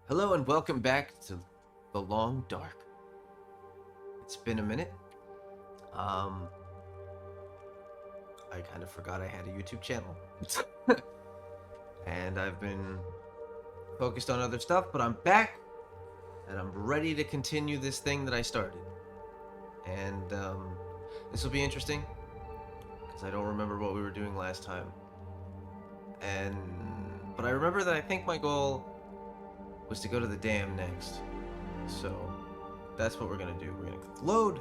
Hello and welcome back to The Long Dark. It's been a minute. Um, I kind of forgot I had a YouTube channel. And I've been focused on other stuff, but I'm back and I'm ready to continue this thing that I started. And this will be interesting because I don't remember what we were doing last time. But I remember that I think my goal was to go to the dam next. So that's what we're gonna do. We're gonna load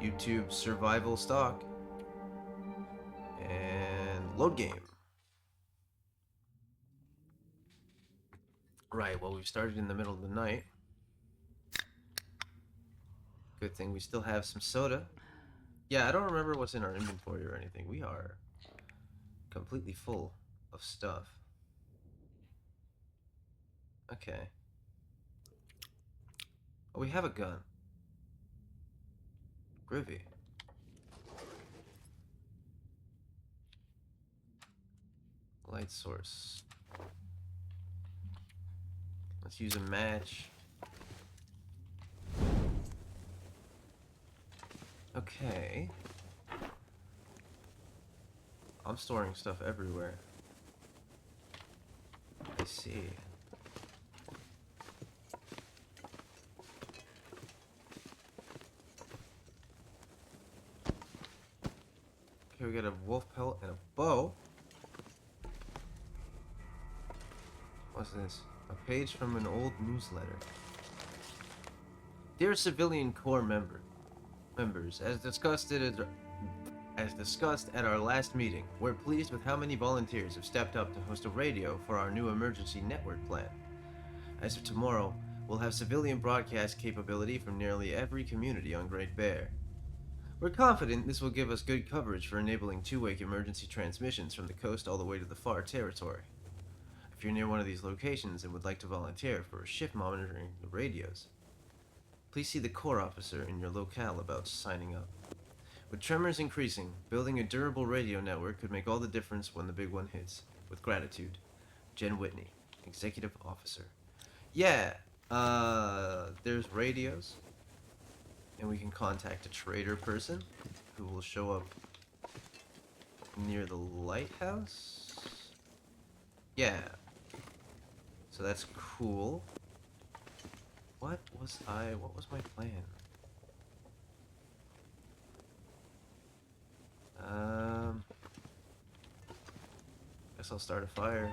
YouTube survival stock and load game. Right, well, we've started in the middle of the night. Good thing we still have some soda. Yeah, I don't remember what's in our inventory or anything. We are completely full of stuff. Okay. Oh, we have a gun. Groovy. Light source. Let's use a match. Okay. I'm storing stuff everywhere. I see. Okay, we got a wolf pelt and a bow. What's this? A page from an old newsletter. Dear Civilian Corps members, as discussed at our last meeting, we're pleased with how many volunteers have stepped up to host a radio for our new emergency network plan. As of tomorrow, we'll have civilian broadcast capability from nearly every community on Great Bear. We're confident this will give us good coverage for enabling two-way emergency transmissions from the coast all the way to the far territory. If you're near one of these locations and would like to volunteer for a shift monitoring the radios, please see the Corps officer in your locale about signing up. With tremors increasing, building a durable radio network could make all the difference when the big one hits. With gratitude, Jen Whitney, Executive Officer. Yeah, there's radios, and we can contact a trader person who will show up near the lighthouse. Yeah, so that's cool. What was my plan? Guess I'll start a fire.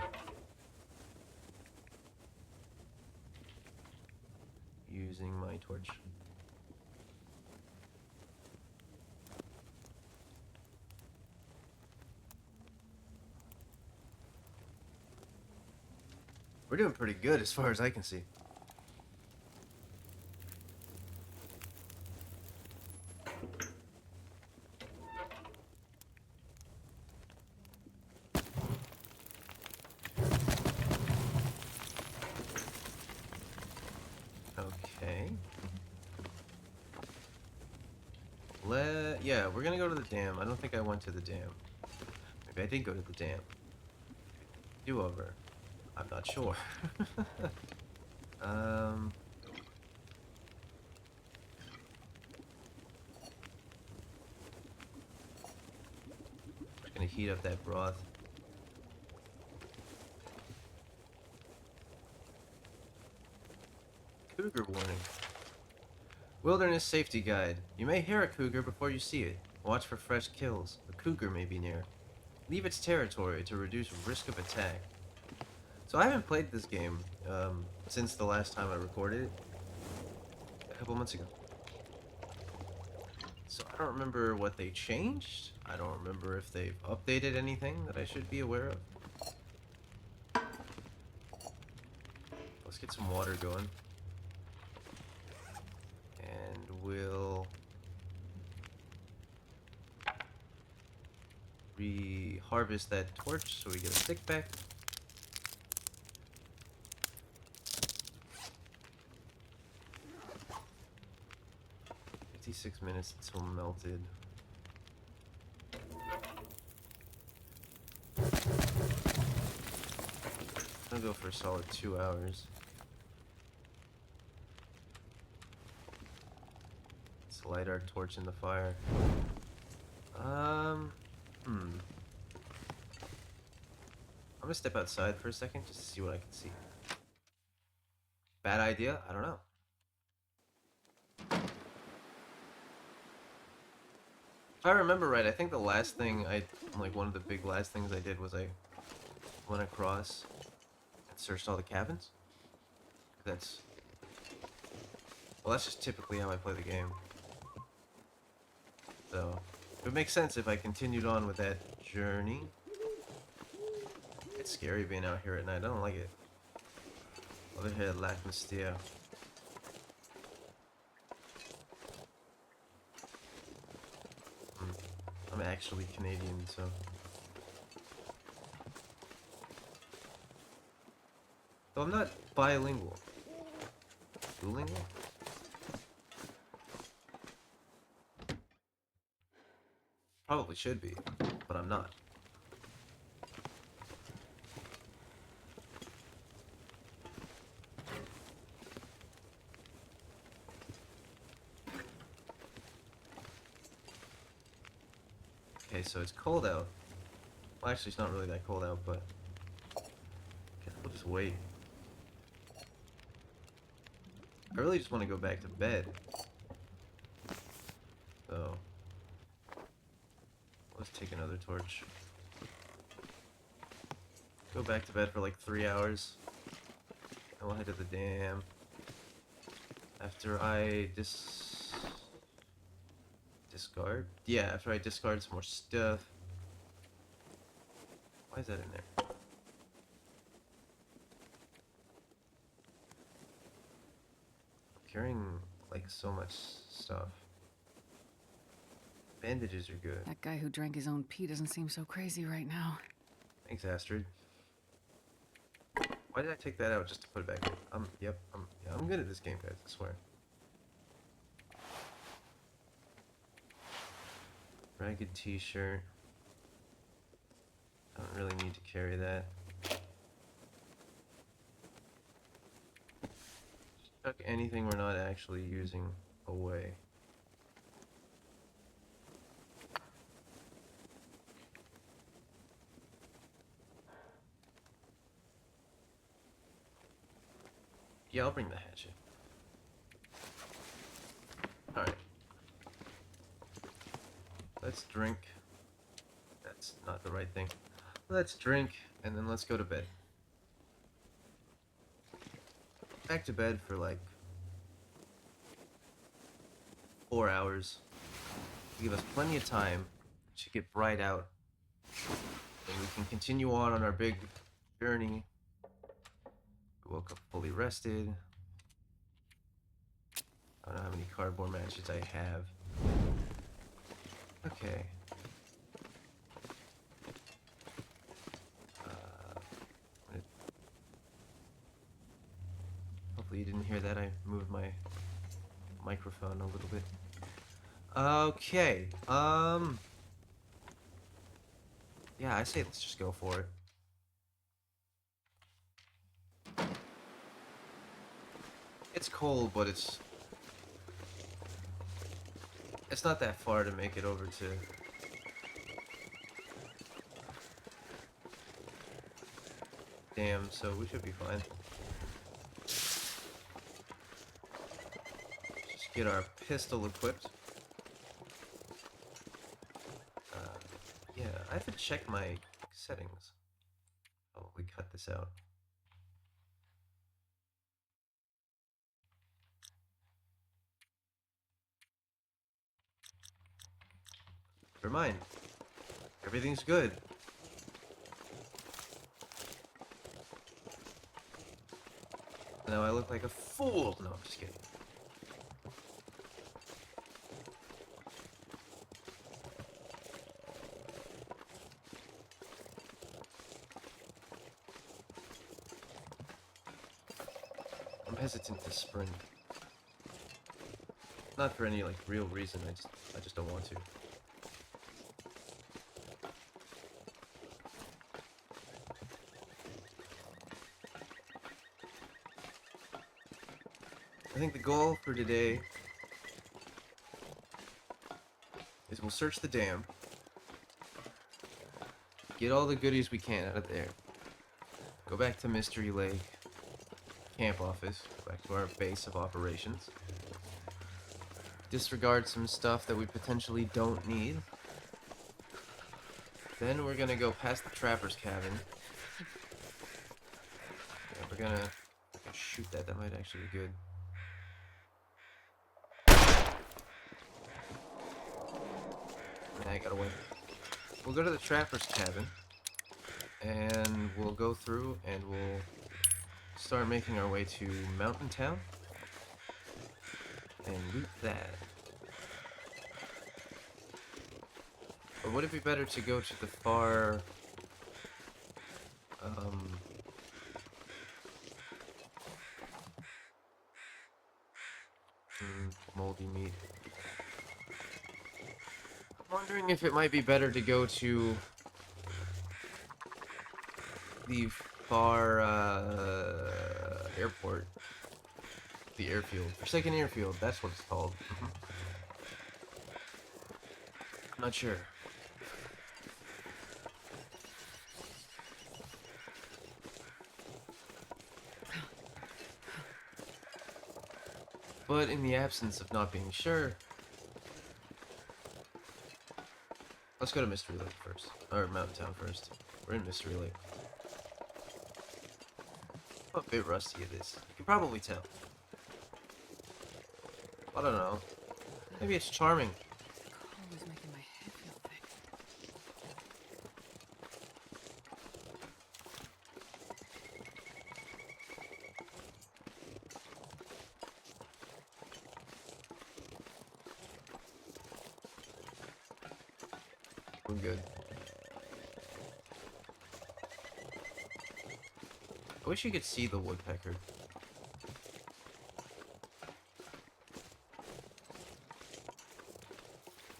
Using my torch. We're doing pretty good as far as I can see. Okay. Yeah, we're gonna go to the dam. I don't think I went to the dam. Maybe I did go to the dam. Do-over. I'm not sure. Just gonna heat up that broth. Cougar warning. Wilderness safety guide. You may hear a cougar before you see it. Watch for fresh kills. A cougar may be near. Leave its territory to reduce risk of attack. So I haven't played this game since the last time I recorded it. A couple months ago. So I don't remember what they changed. I don't remember if they've updated anything that I should be aware of. Let's get some water going. And we'll re-harvest that torch so we get a stick back. $56 minutes until melted. I'm gonna go for a solid 2 hours. Let's light our torch in the fire. I'm gonna step outside for a second just to see what I can see. Bad idea? I don't know. If I remember right, I think the last thing one of the big last things I did was I went across and searched all the cabins. That's just typically how I play the game. So, it would make sense if I continued on with that journey. It's scary being out here at night. I don't like it. Over here at Lac Mystere. I'm actually Canadian, so... Though I'm not bilingual. Duolingual? Probably should be, but I'm not. Okay, so it's cold out. Well, actually, it's not really that cold out, but... guess we'll just wait. I really just want to go back to bed. So... let's take another torch. Go back to bed for like 3 hours. And we'll head to the dam. After I discard? Yeah, after I discard some more stuff. Why is that in there? I'm carrying like so much stuff. Bandages are good. That guy who drank his own pee doesn't seem so crazy right now. Thanks, Astrid. Why did I take that out just to put it back in? Yeah, I'm good at this game, guys, I swear. Ragged t-shirt. I don't really need to carry that. Chuck anything we're not actually using away. Yeah, I'll bring the hatchet. Alright. Let's drink. That's not the right thing. Let's drink, and then let's go to bed. Back to bed for like 4 hours. Give us plenty of time to get bright out. And we can continue on our big journey. We woke up fully rested. I don't know how many cardboard matches I have. Okay. Hopefully you didn't hear that. I moved my microphone a little bit. Okay. Yeah, I say let's just go for it. It's cold, but it's not that far to make it over to dam, so we should be fine. Just get our pistol equipped. Yeah, I have to check my settings. Probably cut this out. Never mind. Everything's good. Now I look like a fool. No, I'm just kidding. I'm hesitant to sprint. Not for any like real reason. I just don't want to. I think the goal for today is we'll search the dam, get all the goodies we can out of there, go back to Mystery Lake, camp office, back to our base of operations, disregard some stuff that we potentially don't need. Then we're gonna go past the trapper's cabin. Yeah, we're gonna shoot that. That might actually be good. Nah, I got away. We'll go to the trapper's cabin, and we'll go through, and we'll start making our way to Mountain Town, and loot that. Or would it be better to go to the far, moldy meat? I'm wondering if it might be better to go to the far, airport. The airfield. Forsaken airfield, that's what it's called. I'm not sure. But in the absence of not being sure, let's go to Mystery Lake first. Or Mountain Town first. We're in Mystery Lake. I'm a bit rusty at this. You can probably tell. I don't know. Maybe it's charming. Cold is making my head feel thick. We're good. I wish you could see the woodpecker.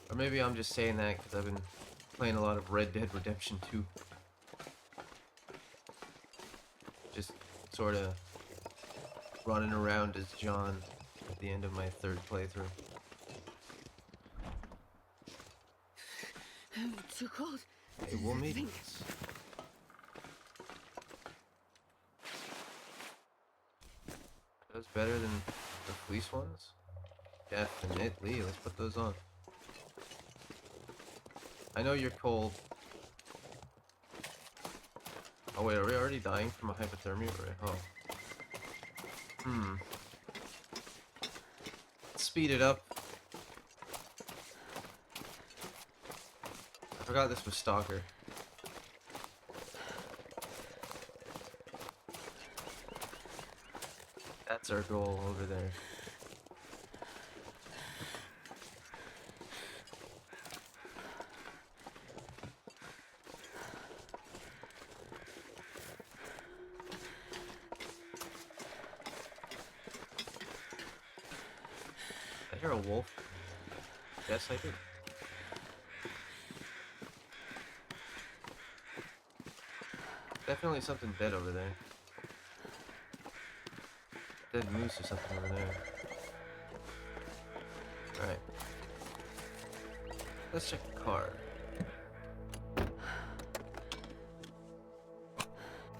Or maybe I'm just saying that because I've been playing a lot of Red Dead Redemption 2. Just sort of running around as John at the end of my third playthrough. Too cold. Hey, we'll meet this. Those better than the fleece ones? Definitely. Let's put those on. I know you're cold. Oh wait, are we already dying from a hypothermia? Or, oh. Speed it up. I forgot this was Stalker. That's our goal over there. Did I hear a wolf? Yes, I did. Definitely something dead over there. Dead moose or something over there. Alright. Let's check the car.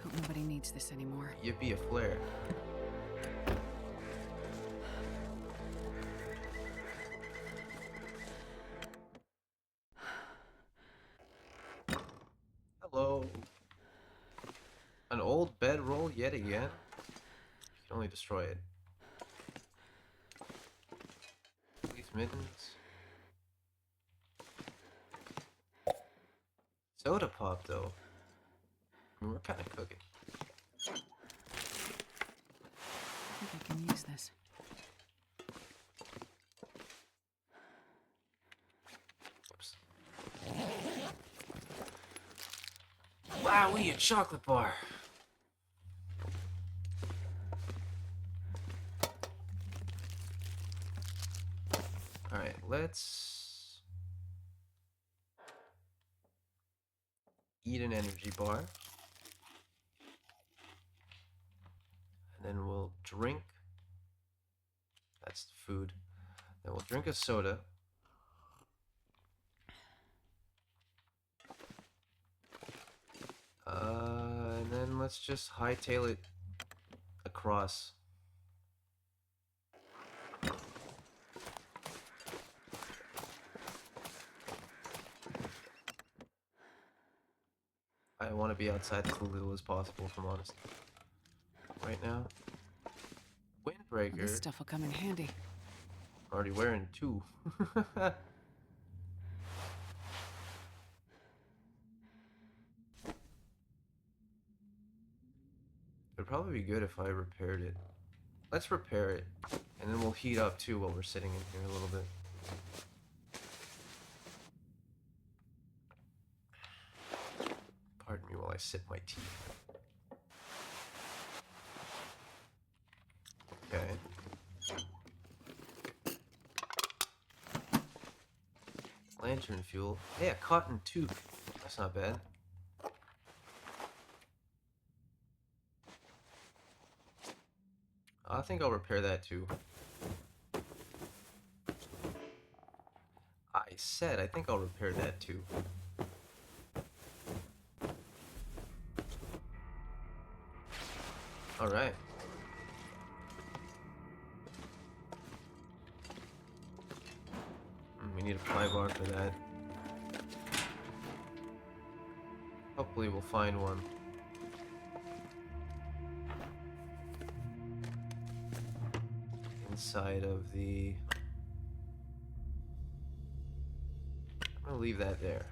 Hope nobody needs this anymore. Yippee a flare. Hello. An old bedroll yet again? You can only destroy it. These mittens. Soda pop though. I mean, we're kind of cooking. I think I can use this. Oops. Wow, we a chocolate bar. Alright, let's eat an energy bar. And then we'll drink That's the food. Then we'll drink a soda. And then let's just hightail it across. I want to be outside as little as possible, if I'm honest. Right now. Windbreaker. This stuff will come in handy. I'm already wearing 2. It'd probably be good if I repaired it. Let's repair it, and then we'll heat up too while we're sitting in here a little bit. Pardon me while I sip my tea. Okay. Lantern fuel. Yeah, cotton tube. That's not bad. I think I'll repair that too. I said I think I'll repair that too. Alright. We need a pry bar for that. Hopefully we'll find one. Inside of the... I'm gonna leave that there.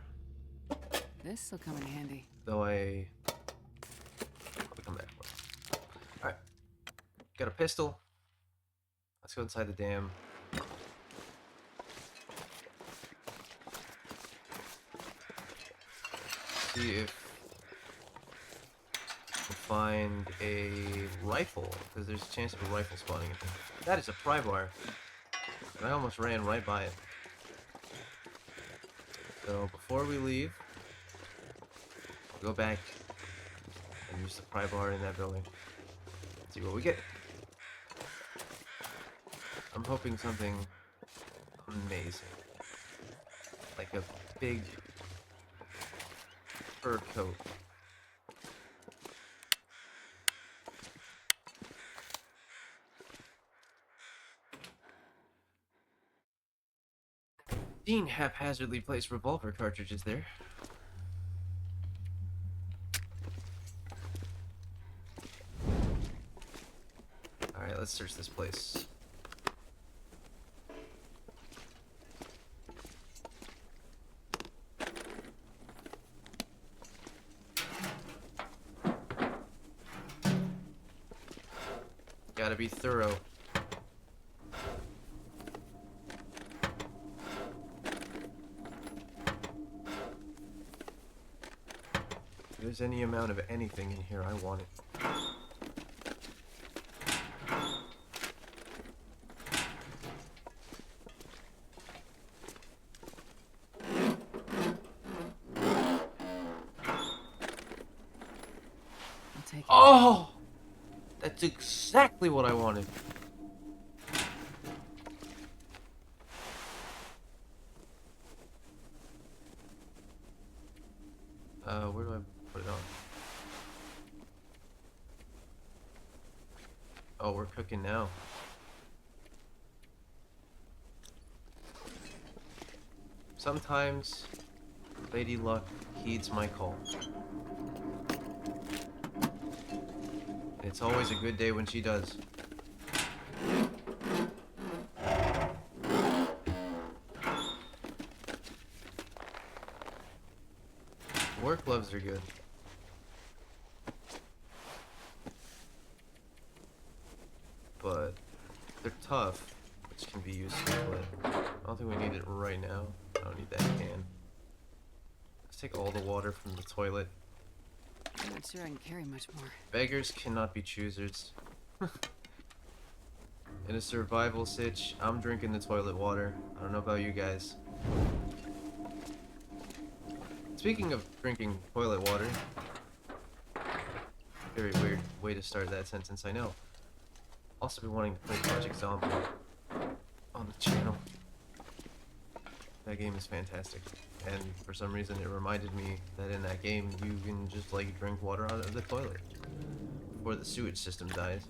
This will come in handy. Though I'll come back for it. Alright. Got a pistol. Let's go inside the dam. See if we'll find a rifle, because there's a chance of a rifle spawning in here. That is a pry bar. And I almost ran right by it. So before we leave, we'll go back and use the pry bar in that building. See what we get. I'm hoping something amazing. Like a big fur coat. Dean haphazardly placed revolver cartridges there. Alright, let's search this place. Gotta be thorough. If there's any amount of anything in here, I want it. I'll take it. Oh! That's exactly what I wanted. Where do I put it on? Oh, we're cooking now. Sometimes Lady Luck heeds my call. It's always a good day when she does. Work gloves are good. But they're tough, which can be useful, but I don't think we need it right now. I don't need that can. Let's take all the water from the toilet. I'm not sure I can carry much more. Beggars cannot be choosers. In a survival sitch, I'm drinking the toilet water. I don't know about you guys. Speaking of drinking toilet water, very weird way to start that sentence, I know. Also been wanting to play Project Zombie. on the channel. That game is fantastic. And for some reason it reminded me that in that game you can just like drink water out of the toilet before the sewage system dies.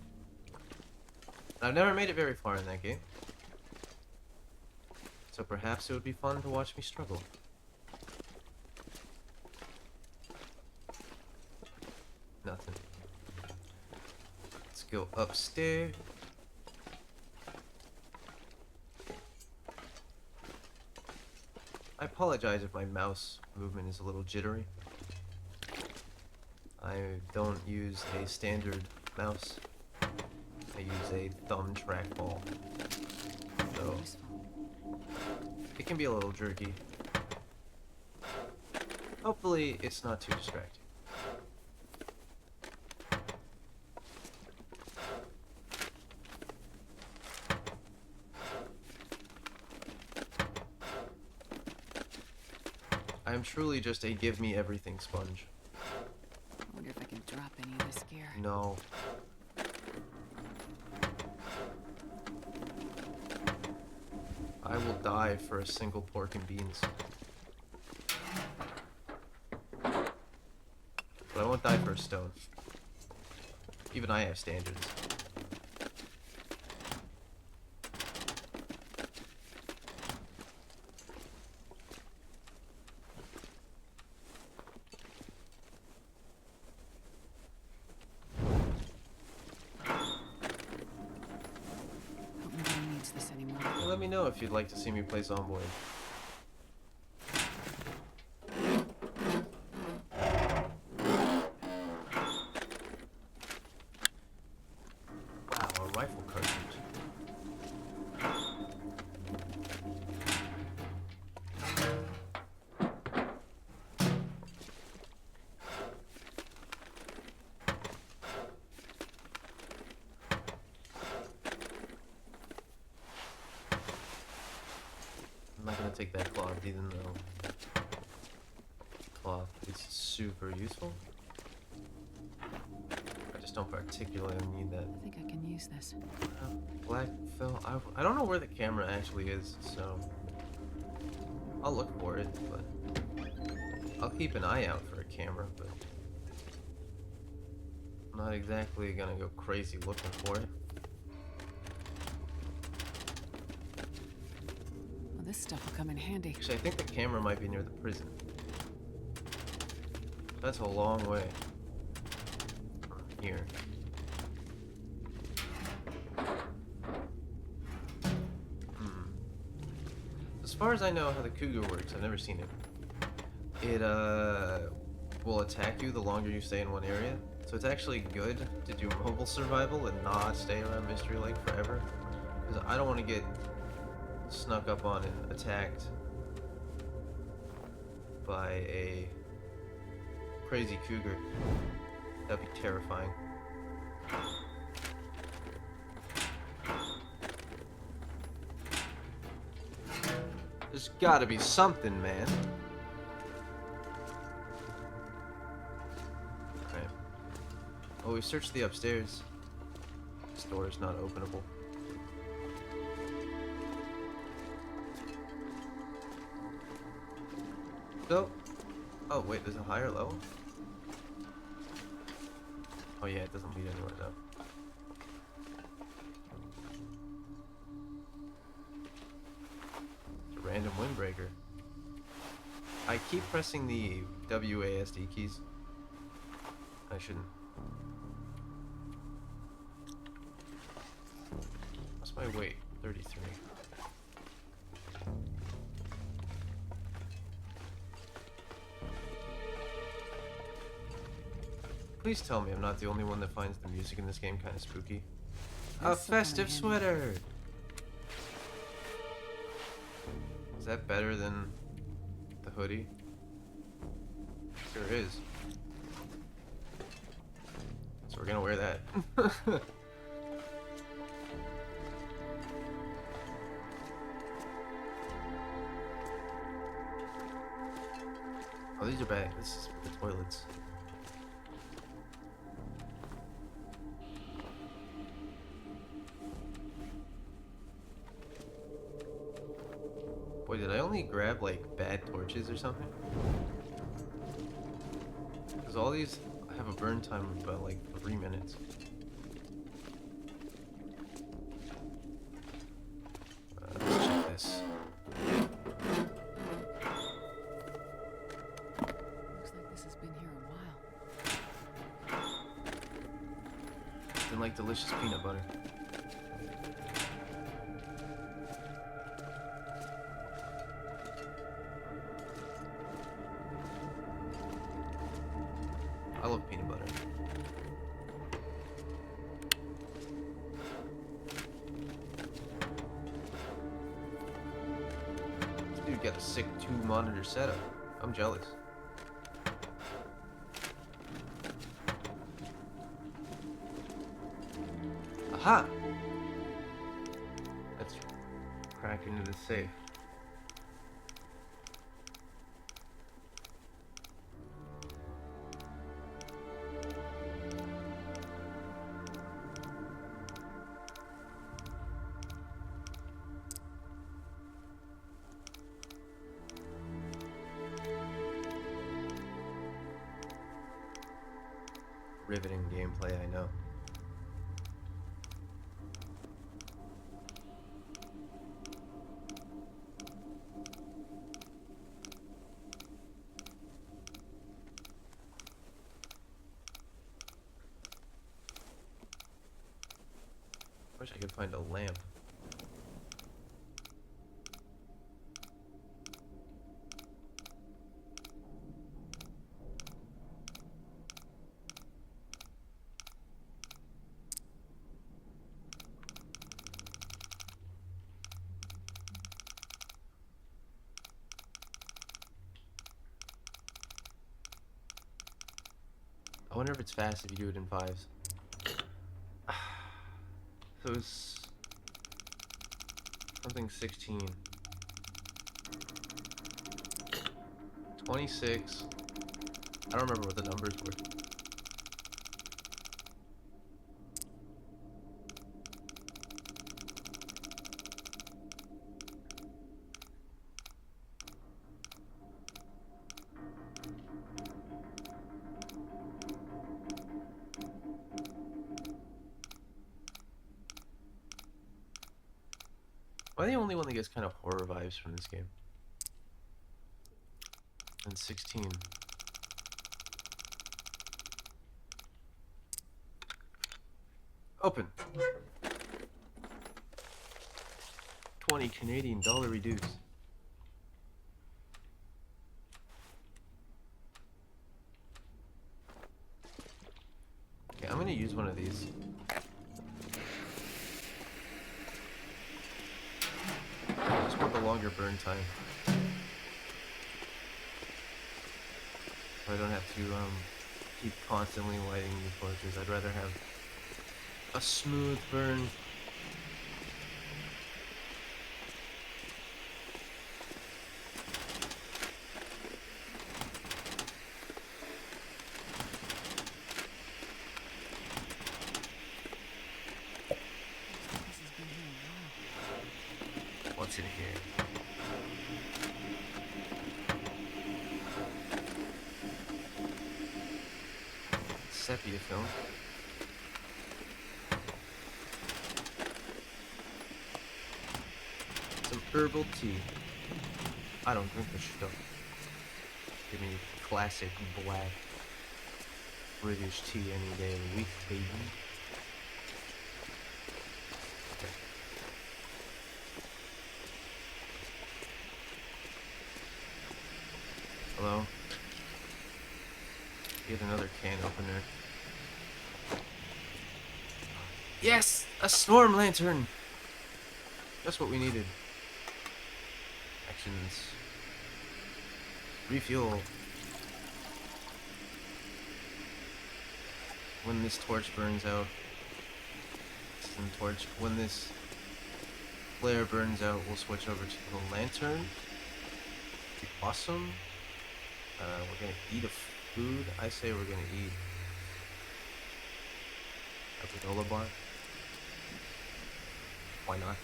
I've never made it very far in that game. So perhaps it would be fun to watch me struggle. Nothing. Let's go upstairs. I apologize if my mouse movement is a little jittery. I don't use a standard mouse. I use a thumb trackball. So it can be a little jerky. Hopefully it's not too distracting. I am truly just a give me everything sponge. I wonder if I can drop any of this gear. No. I will die for a single pork and beans. But I won't die for a stone. Even I have standards. Hope nobody needs this anymore. Well, let me know if you'd like to see me play Zomboid. Wow, a rifle cartridge. I'm not gonna take that cloth even though cloth is super useful. I just don't particularly need that. I think I can use this. Black film. I don't know where the camera actually is, so I'll look for it, but I'll keep an eye out for a camera, but I'm not exactly gonna go crazy looking for it. Well, this stuff will come in handy. Actually, I think the camera might be near the prison. That's a long way from here. As far as I know how the cougar works, I've never seen it. It will attack you the longer you stay in one area. So it's actually good to do mobile survival and not stay around Mystery Lake forever. Because I don't want to get snuck up on and attacked by a crazy cougar. That'd be terrifying. There's gotta be something, man. Okay. Oh, we searched the upstairs. This door is not openable. So, oh wait, there's a higher level? Oh yeah, it doesn't lead anywhere though. Random windbreaker. I keep pressing the WASD keys. I shouldn't. What's my weight? 33. Please tell me I'm not the only one that finds the music in this game kind of spooky. A festive sweater! Is that better than the hoodie? Sure is. So we're gonna wear that. Oh, these are bad. This is the toilets. Wait, did I only grab like bad torches or something? Because all these have a burn time of about like 3 minutes. Let's check this. Looks like this has been here a while. Been like delicious peanut butter. I love peanut butter. This dude got a sick 2-monitor setup. I'm jealous. Aha! Let's crack into the safe. Riveting gameplay, I know. Wish I could find a lamp. I wonder if it's fast if you do it in 5s. So it's something 16. 26. I don't remember what the numbers were. Am I the only one that gets kind of horror vibes from this game? And 16. Open. 20 Canadian dollar reduced. Okay, I'm gonna use one of these. I just want the longer burn time. So I don't have to keep constantly lighting the torches. I'd rather have a smooth burn. This has been here a while. What's in here? Sepia film. Some herbal tea. I don't drink the stuff. Give me classic black British tea any day of the week, baby. Okay. Hello? Get another can opener. Yes! A storm lantern! That's what we needed. Actions. Refuel. When this torch burns out. When this flare burns out, we'll switch over to the lantern. Awesome. We're gonna eat a food. I say we're gonna eat a granola bar. Why not?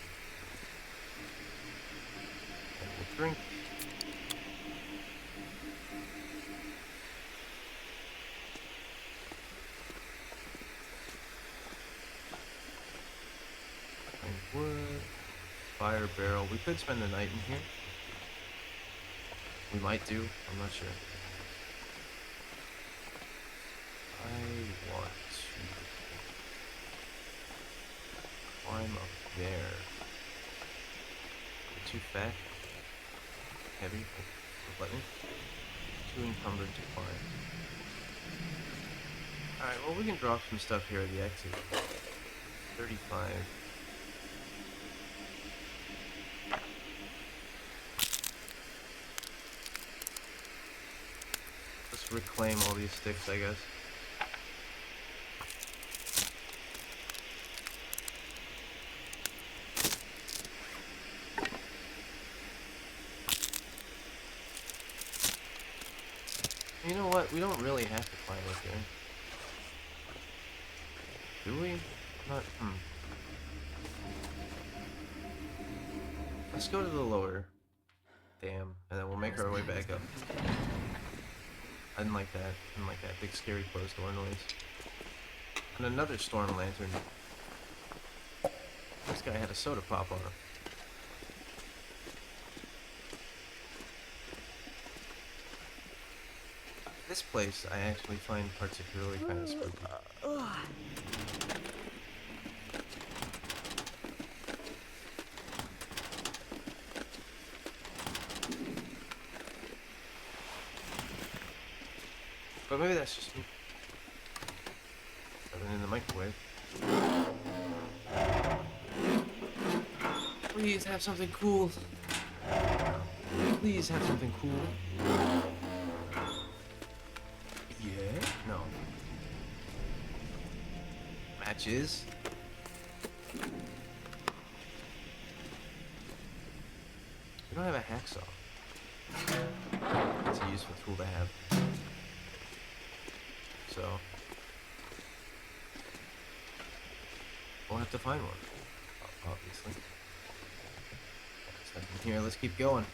And we'll Drink. Find wood. Fire barrel. We could spend the night in here. We might do. I'm not sure. I want to climb up there. Too fat? Heavy? Let me? Too encumbered to climb. Alright, well we can drop some stuff here at the exit. 35. Let's reclaim all these sticks, I guess. You know what? We don't really have to climb up here. Do we? Not. Let's go to the lower dam, and then we'll make our way back up. I didn't like that. I didn't like that big scary closed door noise. And another storm lantern. This guy had a soda pop on him. This place I actually find particularly kind of spooky. But maybe that's just me. Other than the microwave. Please have something cool. Please have something cool. Yeah? No. Matches. We don't have a hacksaw. It's a useful tool to have. So we'll have to find one, obviously. There's nothing here. Let's keep going.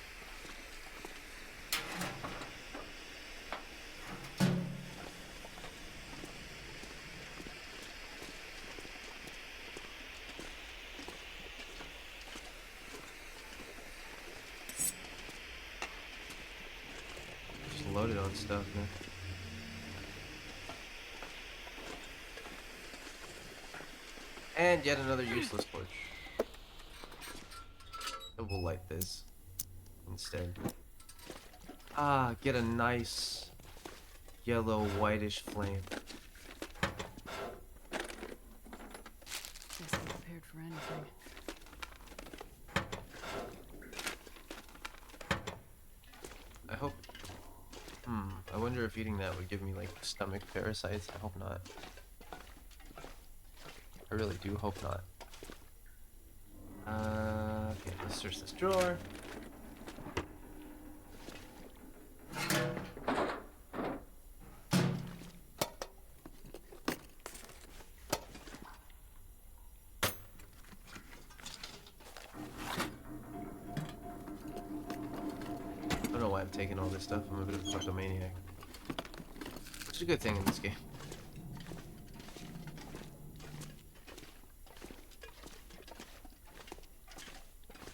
Just loaded on stuff, man. And yet another useless torch. So we'll light this instead. Ah, get a nice yellow whitish flame. Guess I'm prepared for anything. I hope. I wonder if eating that would give me like stomach parasites. I hope not. I really do hope not. Okay, let's search this drawer. I don't know why I'm taking all this stuff. I'm a bit of a kleptomaniac. Which is a good thing in this game.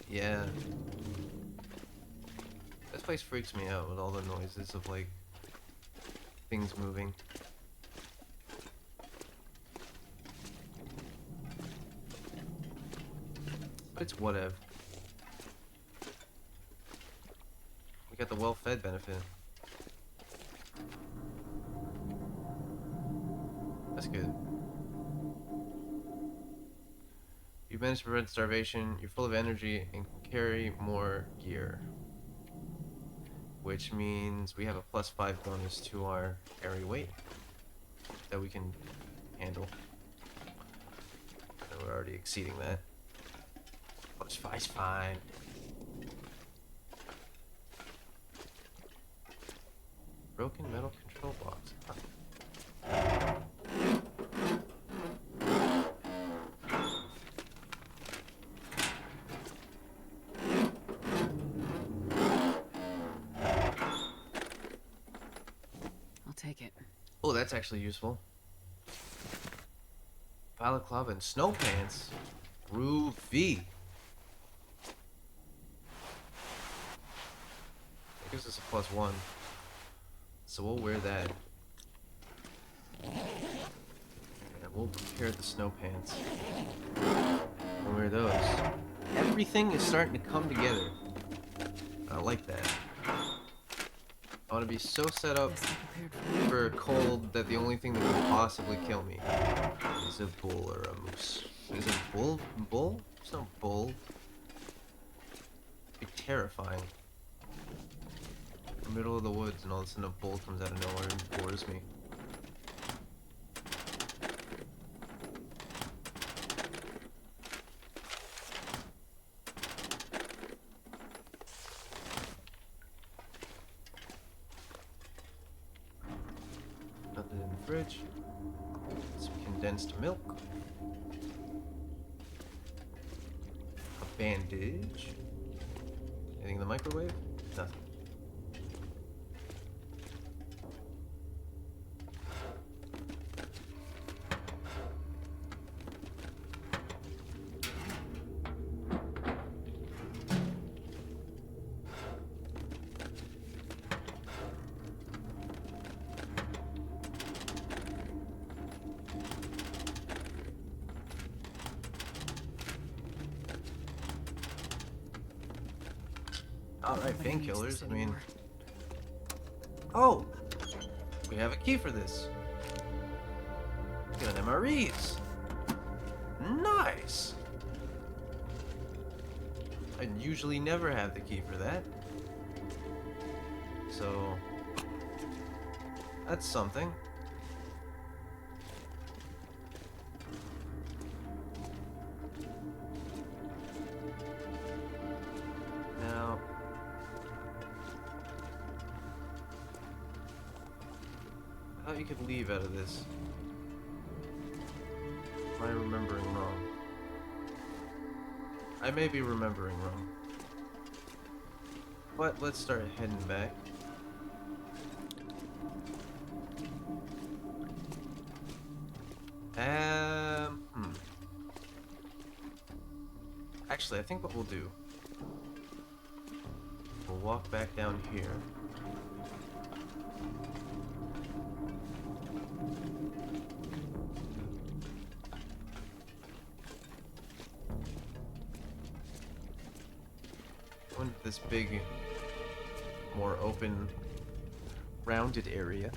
Yeah. This place freaks me out with all the noises of, like, things moving. But it's whatever. We got the well-fed benefit. That's good. You managed to prevent starvation, you're full of energy, and can carry more gear. Which means we have a +5 bonus to our carry weight that we can handle. And we're already exceeding that. +5's fine. Broken metal control box. Huh. Oh, that's actually useful. Balaclava and snow pants. Groovy. I guess it's a +1. So we'll wear that. And we'll prepare the snow pants. We'll wear those. Everything is starting to come together. I like that. I want to be so set up Best be prepared for a cold that the only thing that can possibly kill me is a bull or a moose. Is it a bull? Bull? It's not bull. It'd be terrifying. In the middle of the woods and all of a sudden a bull comes out of nowhere and gores me. Nothing in the fridge. Some condensed milk. A bandage. Anything in the microwave? Nothing. Alright, Nobody needs painkillers. this I mean, anymore. oh! We have a key for this. Got MREs. Nice! I usually never have the key for that. So, that's something. Now, I thought you could leave out of this. Am I remembering wrong? I may be remembering wrong. But let's start heading back. Actually, I think what we'll do, we'll walk back down here. Go into this big, more open, rounded area.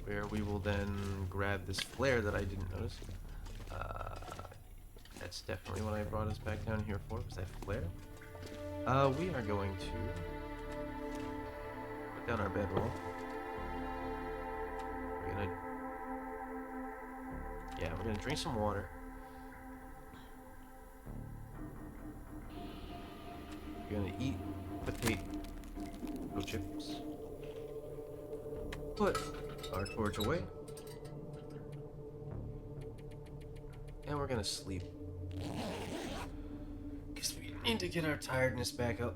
Where we will then grab this flare that I didn't notice. That's definitely what I brought us back down here for, was that flare. We are going to put down our bedroll. We're gonna drink some water. We're gonna eat potato chips. Put our torch away. And we're gonna sleep. Because we need to get our tiredness back up.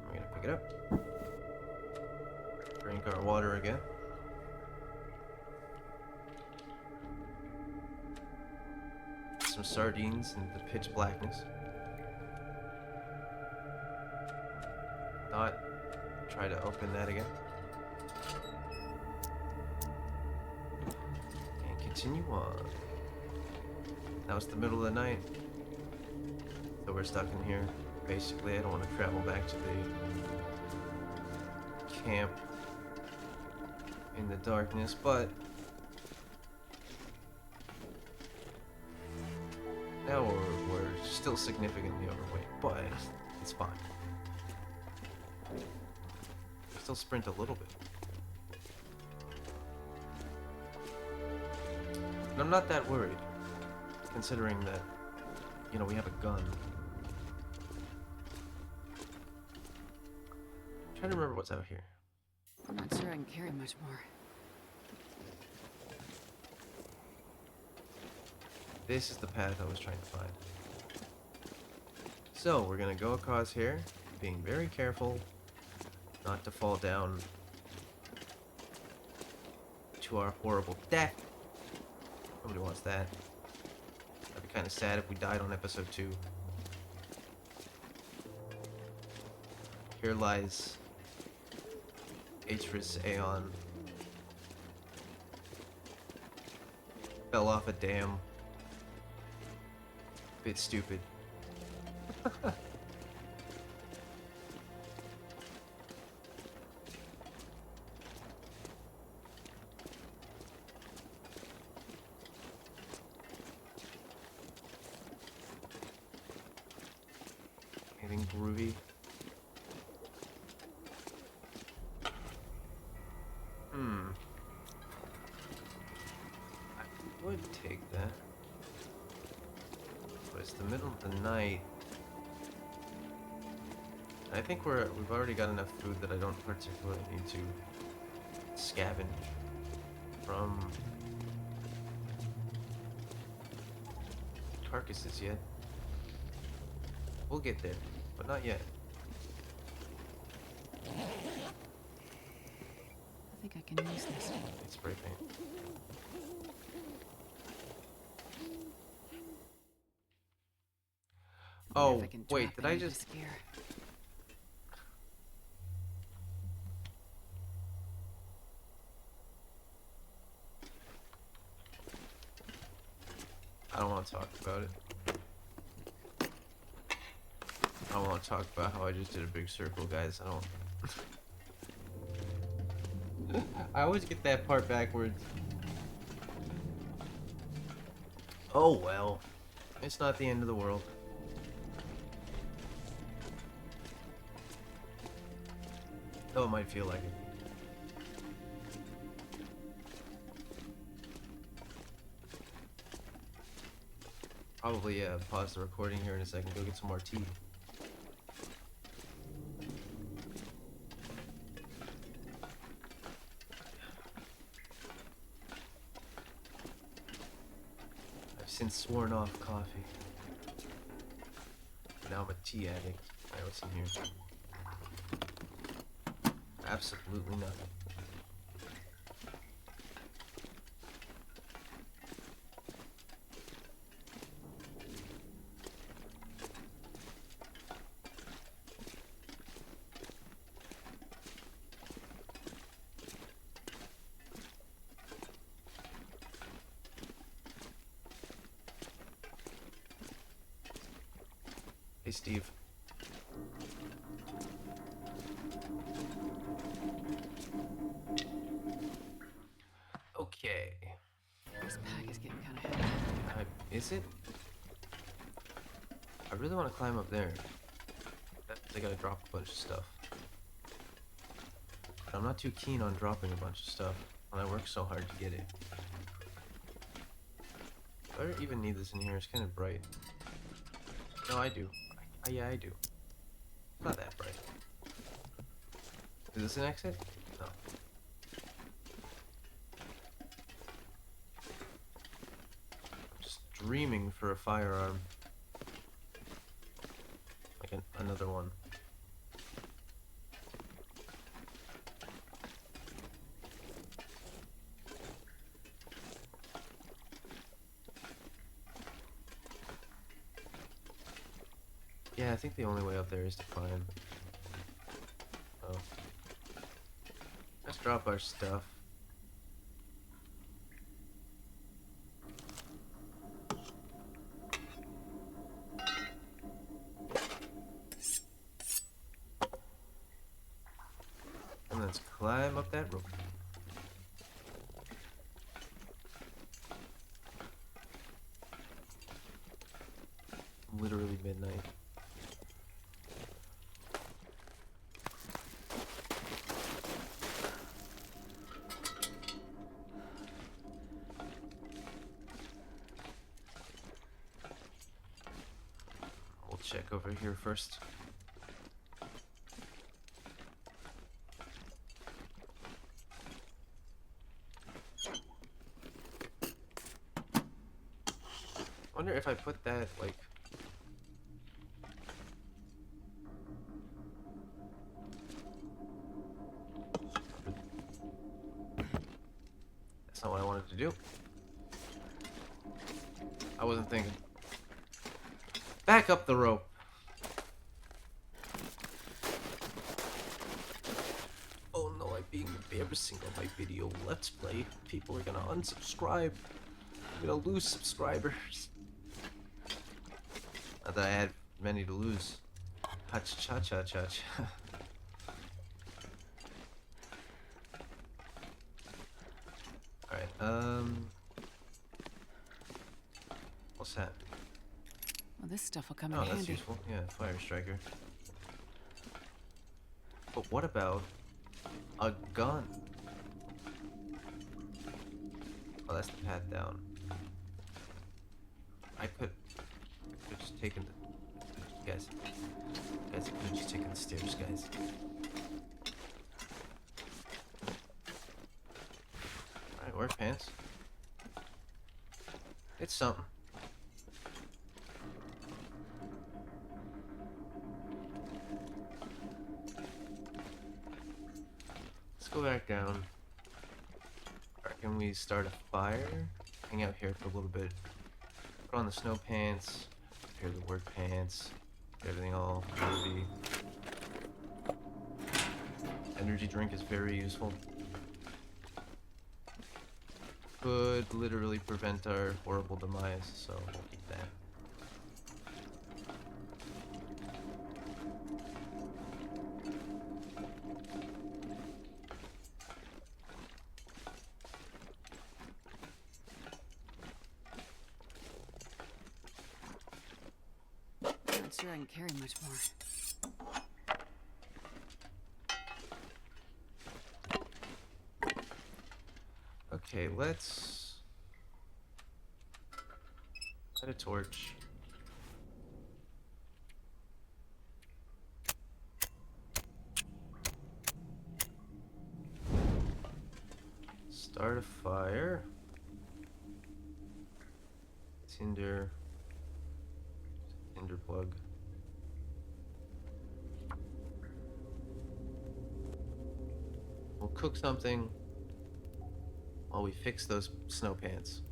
We're gonna pick it up. Drink our water again. Some sardines in the pitch blackness. Not try to open that again. And continue on. Now it's the middle of the night. So we're stuck in here. Basically, I don't want to travel back to the camp in the darkness, but now we're still significantly overweight, but it's fine. Still sprint a little bit. And I'm not that worried, considering that, you know, we have a gun. I'm trying to remember what's out here. I'm not sure I can carry much more. This is the path I was trying to find. So, we're gonna go across here, being very careful not to fall down to our horrible death. Nobody wants that. That'd be kind of sad if we died on episode 2. Here lies Atris Aeon. Fell off a dam. Bit stupid. Anything groovy? I would take that. But it's the middle of the night. I think we've already got enough food that I don't particularly need to scavenge from carcasses yet. We'll get there, but not yet. I think I can use this. It's spray paint. Oh, wait, did I just... I don't want to talk about it. I don't want to talk about how I just did a big circle, guys. I don't... I always get that part backwards. Oh well. It's not the end of the world. Though it might feel like it. Probably pause the recording here in a second, go get some more tea. I've since sworn off coffee. Now I'm a tea addict. Alright, what's in here? Absolutely nothing. Hey, Steve. Okay. This pack is getting kind of heavy. Is it? I really want to climb up there. They gotta drop a bunch of stuff. But I'm not too keen on dropping a bunch of stuff when I work so hard to get it. Do I even need this in here? It's kind of bright. No, I do. Yeah, I do. It's not that bright. Is this an exit? No. I'm just dreaming for a firearm. Like another one. Yeah, I think the only way up there is to climb. Oh. Let's drop our stuff. And let's climb up that rope. Literally midnight. We'll check over here first. wonder if I put that, like... That's not what I wanted to do. I wasn't thinking. Back up the rope. Oh no, I'm being embarrassing on my video Let's Play. People are gonna unsubscribe. I'm gonna lose subscribers. Not that I had many to lose. Ha-cha-cha-cha-cha. Alright, what's that? Well, this stuff will come in Oh, that's handy. useful. Yeah, fire striker. But what about a gun? Oh, that's the path down. I could have just taken the... Guys, I could have just taken the stairs, guys. Alright, wear pants. It's something. Let's go back down. Alright, can we start a fire? Hang out here for a little bit. Put on the snow pants. Prepare the work pants. Get everything all groovy. Energy drink is very useful. Could literally prevent our horrible demise, so we'll keep that. Not sure I can carry much more. Okay, let's light a torch. Start a fire. Tinder plug. We'll cook something while we fix those snow pants.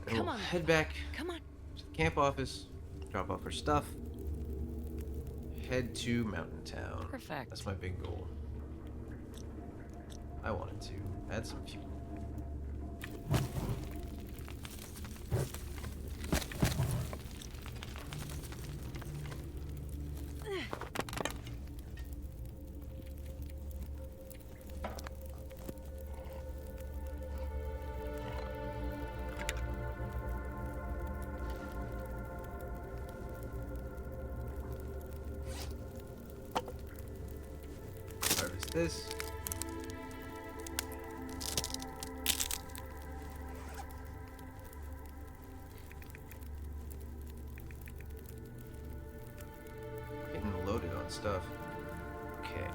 And Come we'll on. head back Come on. to the camp office, drop off our stuff, head to Mountain Town. Perfect. That's my big goal. I wanted to add some fuel. Harvest this. Getting loaded on stuff. Okay.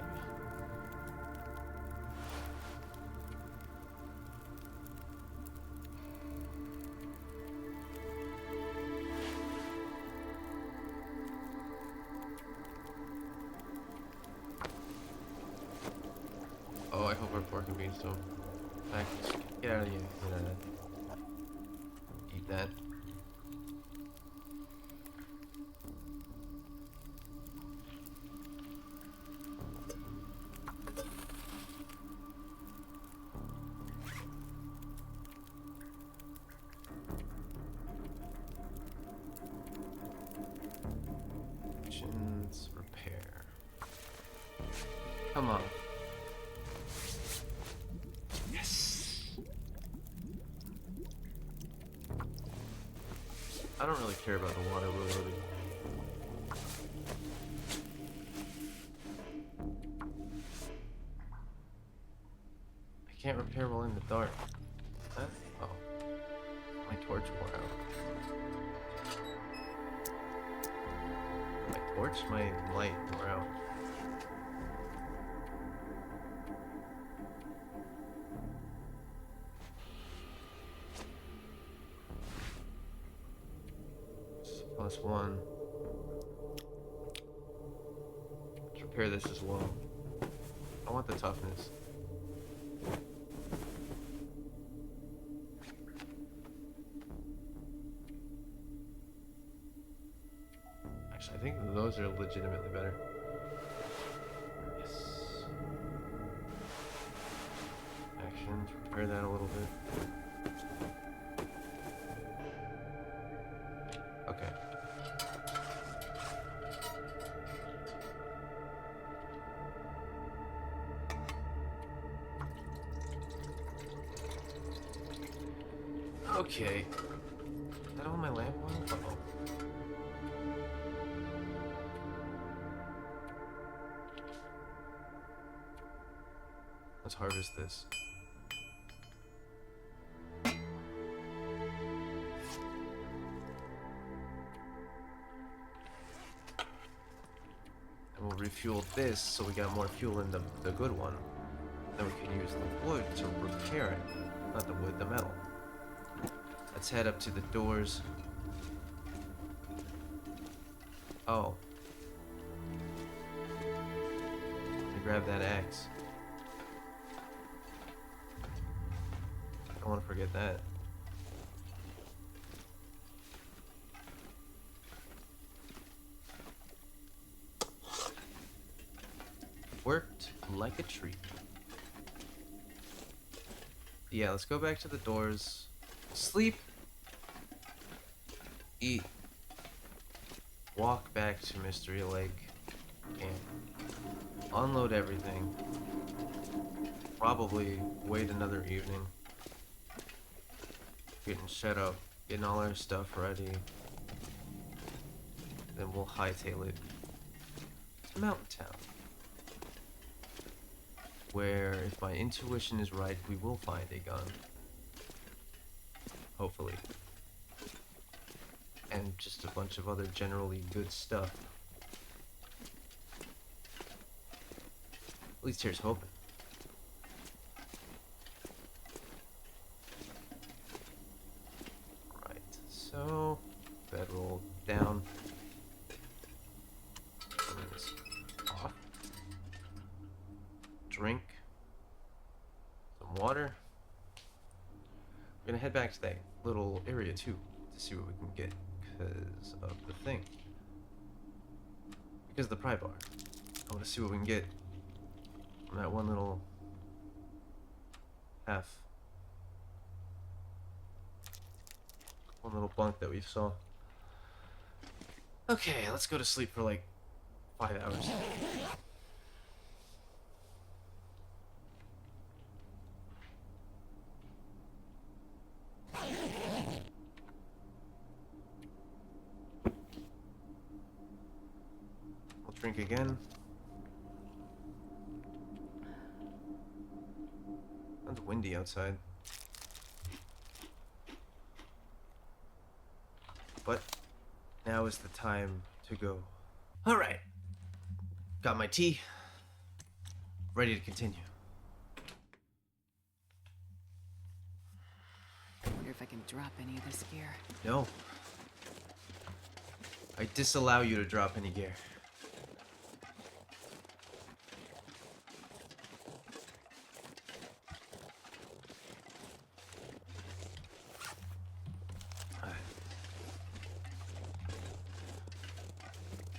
Oh, I hope our pork and beans don't. Back. Get out of here. Get out of there. Eat that. Missions repair. Come on. Yes. I don't really care about the water we're loading. I can't repair while in the dark. Huh? Oh. My torch wore out. My torch? My light wore out. That's one. Let's repair this as well. I want the toughness. Actually, I think those are legitimately better. Yes. Actions, repair that a little bit. Okay. Okay. Is that all my lamp oil? Uh-oh. Let's harvest this. And we'll refuel this so we got more fuel in the good one. Then we can use the wood to repair it. Not the wood, the metal. Let's head up to the doors. Oh. Let me grab that axe. Don't want to forget that. Worked like a treat. Yeah, let's go back to the doors. Sleep. Eat. Walk back to Mystery Lake. And unload everything. Probably wait another evening. Getting set up. Getting all our stuff ready. Then we'll hightail it to Mountain Town. Where, if my intuition is right, we will find a gun. Hopefully. And just a bunch of other generally good stuff. At least here's hoping. Right, so bedroll down. Turn this off. Drink some water. We're gonna head back to that little area too to see what we can get because of the thing. Because of the pry bar. I want to see what we can get from that one little one little bunk that we saw. Okay, let's go to sleep for like 5 hours. We'll drink again. It's windy outside. But now is the time to go. Alright. Got my tea. Ready to continue. I wonder if I can drop any of this gear. No. I disallow you to drop any gear.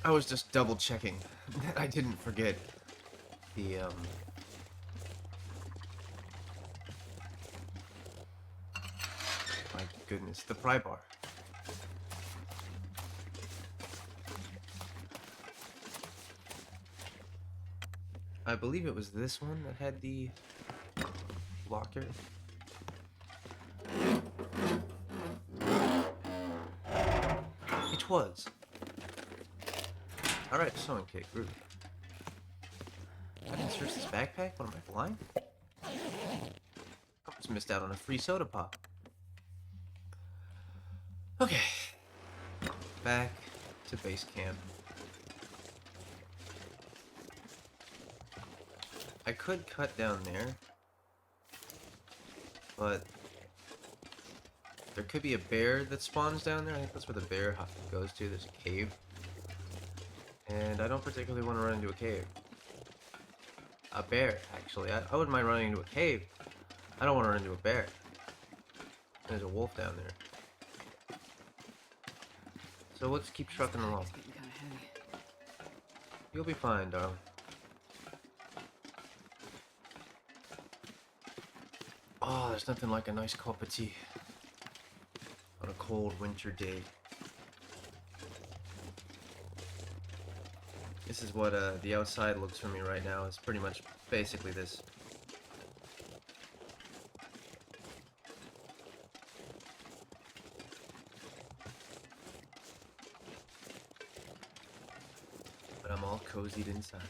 I was just double checking that I didn't forget the my goodness, the pry bar. I believe it was this one that had the locker. It was. Alright, sewing kit, groovy. I didn't search this backpack? What am I, blind? I just missed out on a free soda pop. Okay. Back to base camp. I could cut down there, but There could be a bear that spawns down there. I think that's where the bear goes to. There's a cave. And I don't particularly want to run into a cave. A bear, actually. I wouldn't mind running into a cave. I don't want to run into a bear. There's a wolf down there. So let's keep trucking along. It's getting kind of heavy. You'll be fine, darling. Oh, there's nothing like a nice cup of tea on a cold winter day. This is what the outside looks for me right now. It's pretty much basically this. But I'm all cozied inside.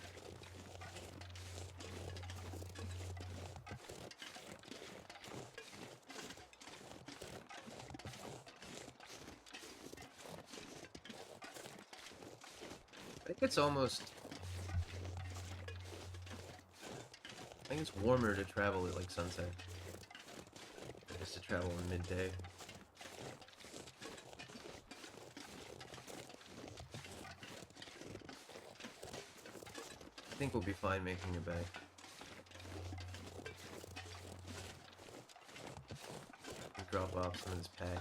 I think it's almost... I think it's warmer to travel at like sunset. Just to travel in midday. I think we'll be fine making it back. Drop off some of this pack.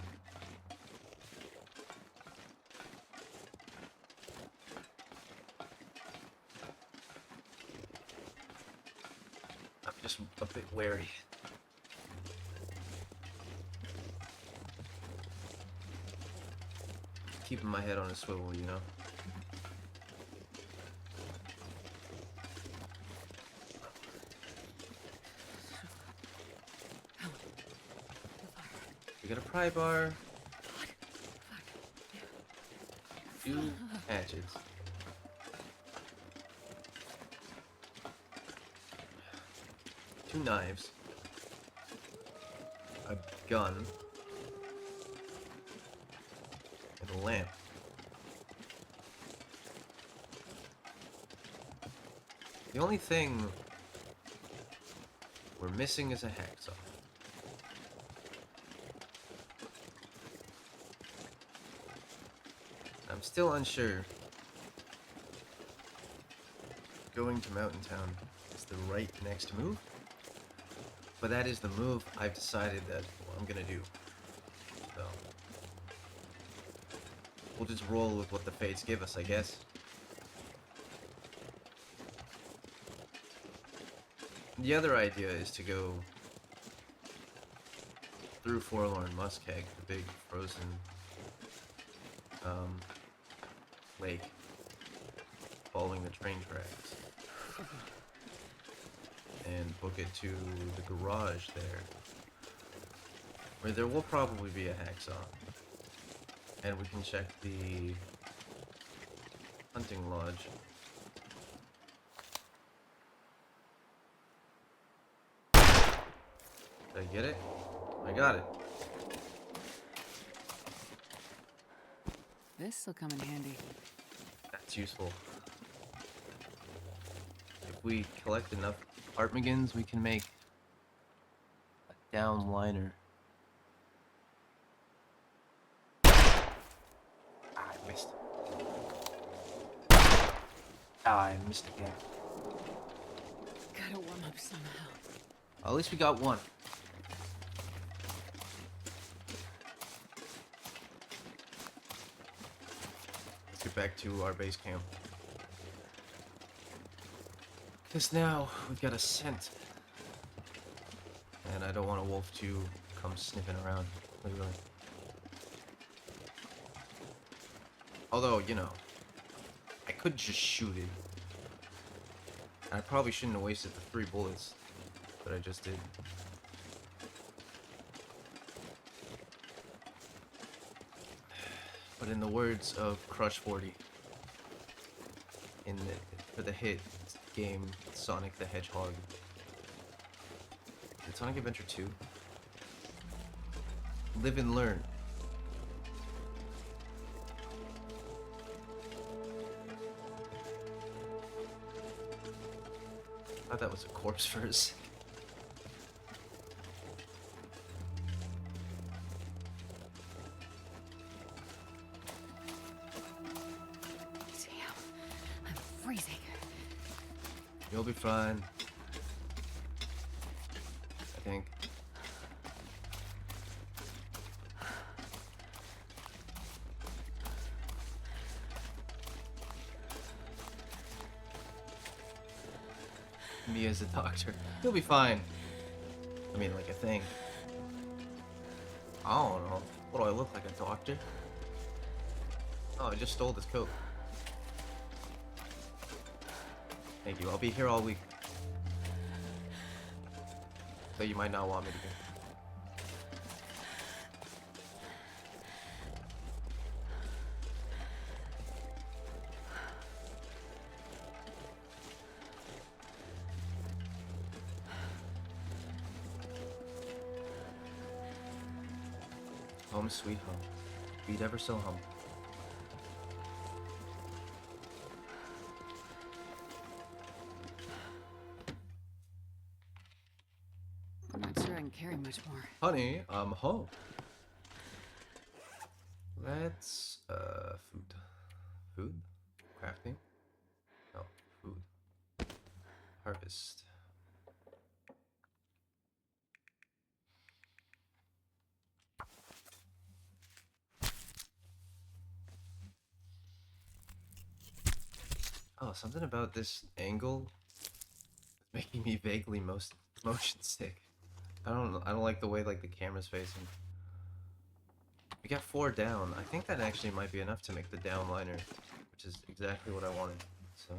I'm just a bit wary. Keeping my head on a swivel, you know. We got a pry bar. 2 hatchets. Two knives. A gun. And a lamp. The only thing we're missing is a hacksaw. I'm still unsure. Going to Mountain Town is the right next move, but that is the move I've decided that I'm gonna do. So we'll just roll with what the fates give us, I guess. The other idea is to go through Forlorn Muskeg, the big frozen lake, following the train tracks, and book it to the garage there, where there will probably be a hacksaw, and we can check the hunting lodge. Did I get it? I got it. This'll come in handy. That's useful. If we collect enough Artmagans, we can make a downliner. I missed. I missed again. Gotta warm up somehow. At least we got one. Let's get back to our base camp. Because now we've got a scent. And I don't want a wolf to come sniffing around, literally. Although, you know, I could just shoot it. I probably shouldn't have wasted the 3 bullets that I just did. But in the words of Crush 40, for the hit game Sonic the Hedgehog, did Sonic Adventure 2? Live and learn. I thought that was a corpse for a second. freezing. You'll be fine. I think. Me as a doctor. You'll be fine. I mean, like, I think. I don't know. What do I look like, a doctor? Oh, I just stole this coat. Thank you. I'll be here all week. So you might not want me to be. Home sweet home. Beat ever so home. I'm not sure I can carry much more. Honey, I'm home. Let's, food. Food? Crafting? No, food. Harvest. Oh, something about this angle is making me vaguely motion sick. I don't like the way like the camera's facing. We got 4 down. I think that actually might be enough to make the downliner, which is exactly what I wanted. So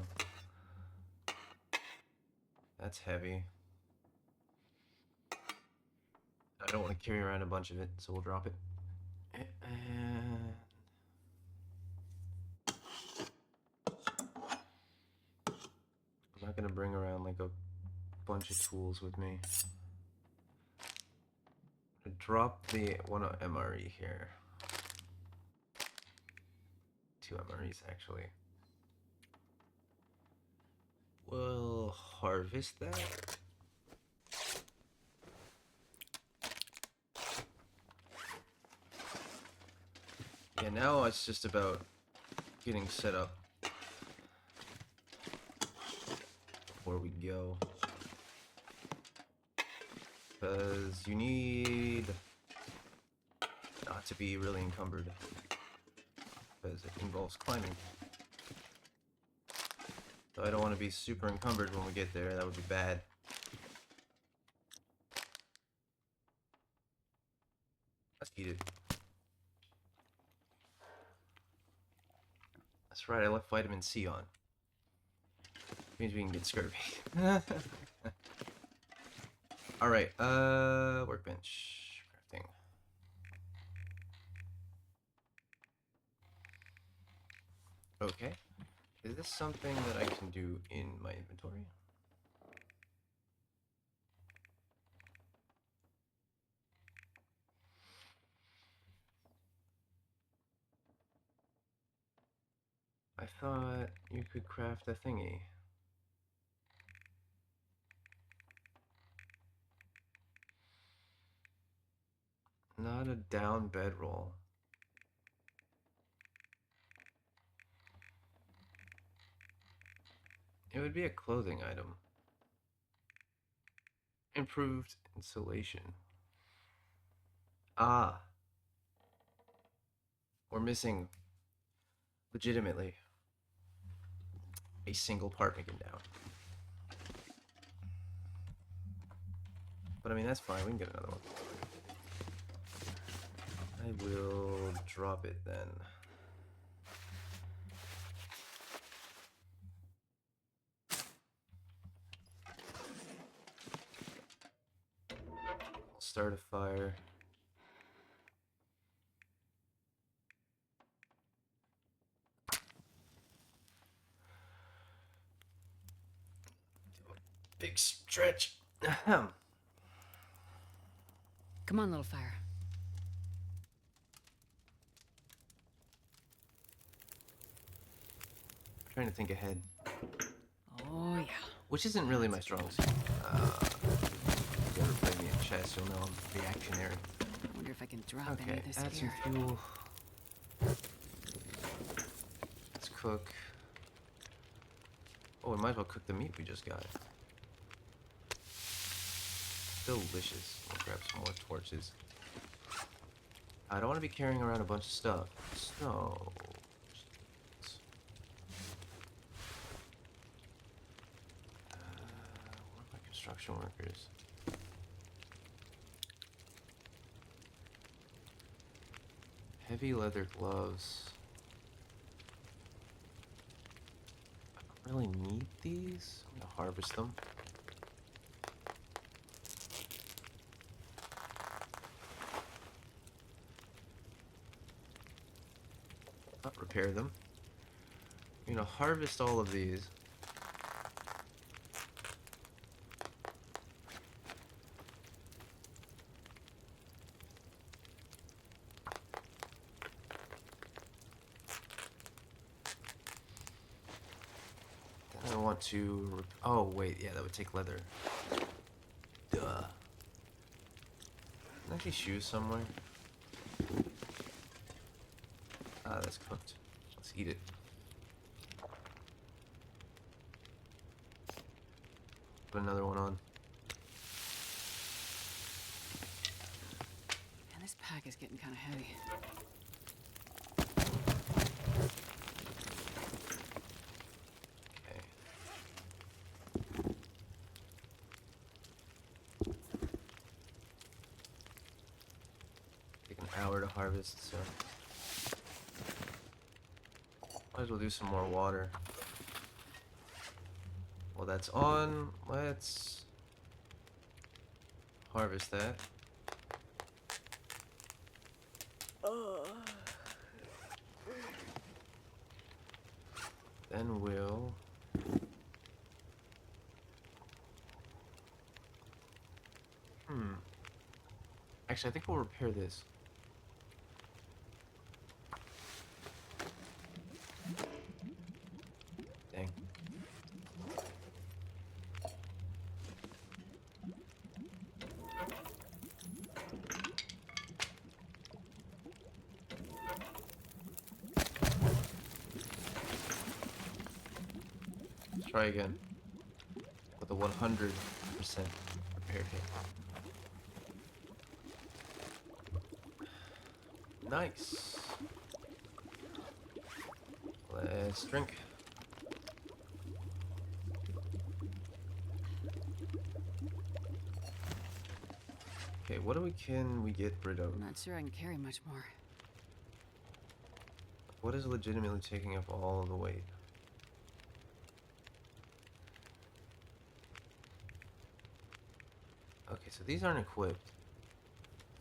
that's heavy. I don't want to carry around a bunch of it, so we'll drop it. And I'm not gonna bring around like a bunch of tools with me. I'm gonna drop the one MRE here. 2 MREs actually. We'll harvest that. Yeah, now it's just about getting set up before we go. Because you need not to be really encumbered. Because it involves climbing. So I don't want to be super encumbered when we get there, that would be bad. Let's eat it. That's right, I left vitamin C on. Means we can get scurvy. Alright, workbench. Crafting. Okay. Is this something that I can do in my inventory? I thought you could craft a thingy. Not a down bedroll. It would be a clothing item. Improved insulation. Ah. We're missing, legitimately, a single part we can down. But I mean, that's fine, we can get another one. I will drop it then. I'll start a fire. Do a big stretch. Ahem. Come on, little fire. I'm trying to think ahead. Oh, yeah. Which isn't really my strong suit. If you ever play me in chess, you'll know I'm reactionary. I wonder if I can drop any Okay, of this add some here. fuel. Let's cook. Oh, we might as well cook the meat we just got. Delicious. I'll grab some more torches. I don't want to be carrying around a bunch of stuff. So... what are my construction workers? Heavy leather gloves. I don't really need these. I'm gonna harvest them. Not repair them. I'm gonna harvest all of these. Then I want to... Oh, wait, yeah, that would take leather. Duh. Can I actually shoes somewhere? Ah, that's cooked. Let's eat it. Put another one on. Man, this pack is getting kind of heavy. Okay. Take an hour to harvest, so... Might as well do some more water. Well, that's on. Let's harvest that. Then we'll... Actually, I think we'll repair this. Dang. Let's try again. With a 100% repair kit. Nice. Let's drink. Okay, what can we get rid of? I'm not sure I can carry much more. What is legitimately taking up all of the weight? Okay, so these aren't equipped.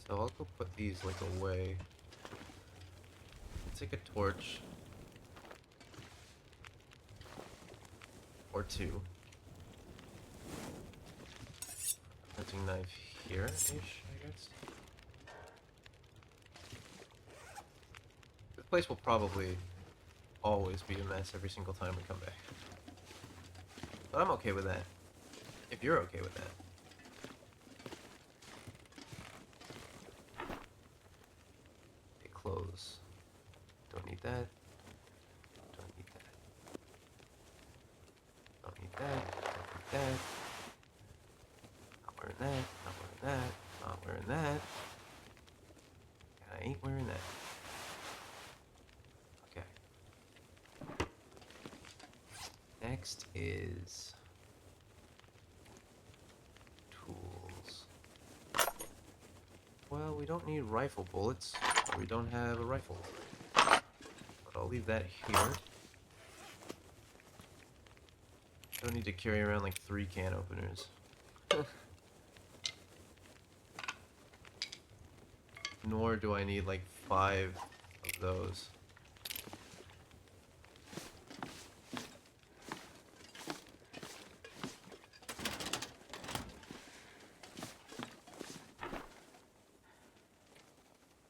So I'll go put these like away. Let's take a torch. Or two. Hunting knife here-ish, I guess. This place will probably always be a mess every single time we come back. But I'm okay with that. If you're okay with that. Okay, clothes. Don't need that. Don't need that. Don't need that. Don't need that. Not wearing that. Not wearing that. Not wearing that. And I ain't wearing that. Okay. Next is tools. Well, we don't need rifle bullets. We don't have a rifle. But I'll leave that here. Don't need to carry around like 3 can openers. Nor do I need like 5 of those.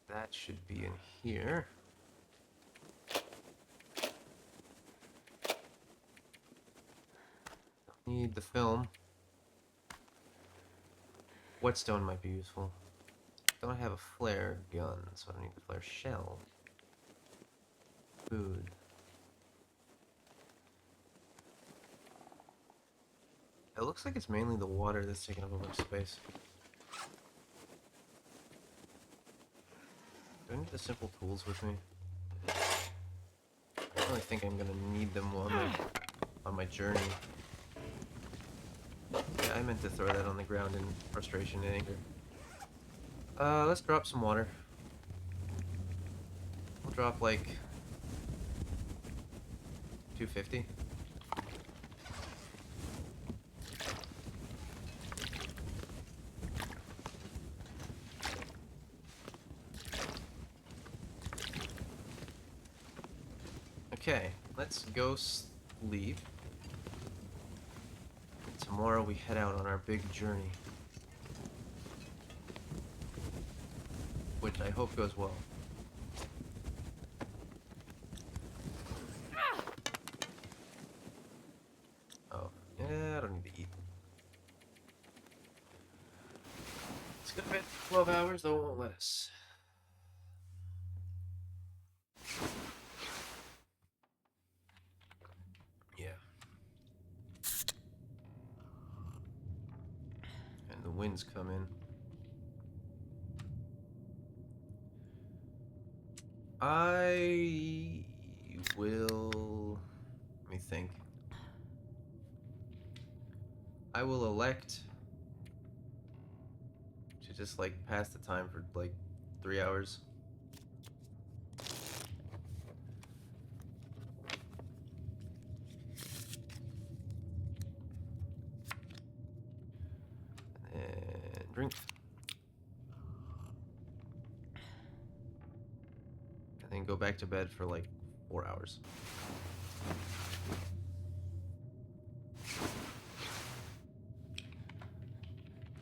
That should be in here. Don't need the film. Whetstone might be useful. Don't have a flare gun, so I don't need the flare shell. Food. It looks like it's mainly the water that's taking up a bunch of space. Do I need the simple tools with me? I don't really think I'm gonna need them on my journey. Yeah, I meant to throw that on the ground in frustration and anger. Let's drop some water. We'll drop like 250. Okay, let's go sleep. Tomorrow we head out on our big journey, which I hope goes well. Oh, yeah, I don't need to eat. Let's go to bed for 12 hours, though it won't let us. Yeah. And the winds come in. I will... Let me think. I will elect to just, like, pass the time for, like, 3 hours. And drink. And then go back to bed for, like, 4 hours.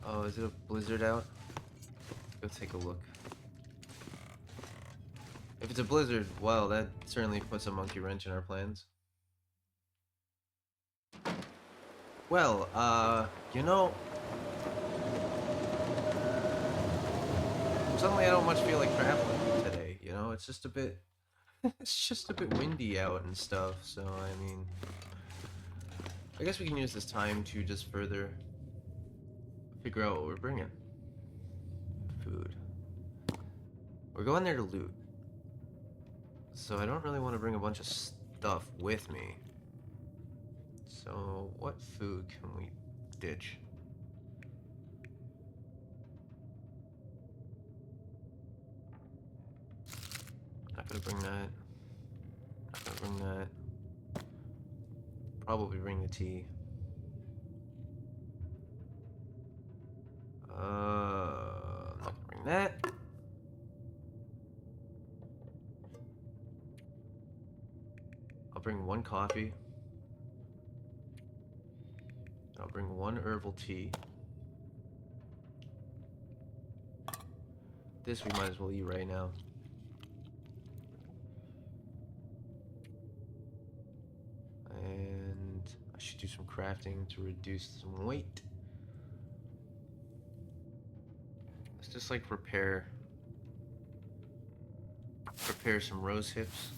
Oh, is it a blizzard out? Let's go take a look. If it's a blizzard, well, that certainly puts a monkey wrench in our plans. Well, you know, suddenly I don't much feel like traveling today, you know? It's just a bit, it's just a bit windy out and stuff, so, I mean, I guess we can use this time to just further figure out what we're bringing. Food. We're going there to loot. So I don't really want to bring a bunch of stuff with me. So what food can we ditch? Not gonna bring that. Not gonna bring that. Probably bring the tea. I'm not gonna bring that. I'll bring one coffee. I'll bring one herbal tea. This we might as well eat right now. And I should do some crafting to reduce some weight. Let's just like prepare some rose hips.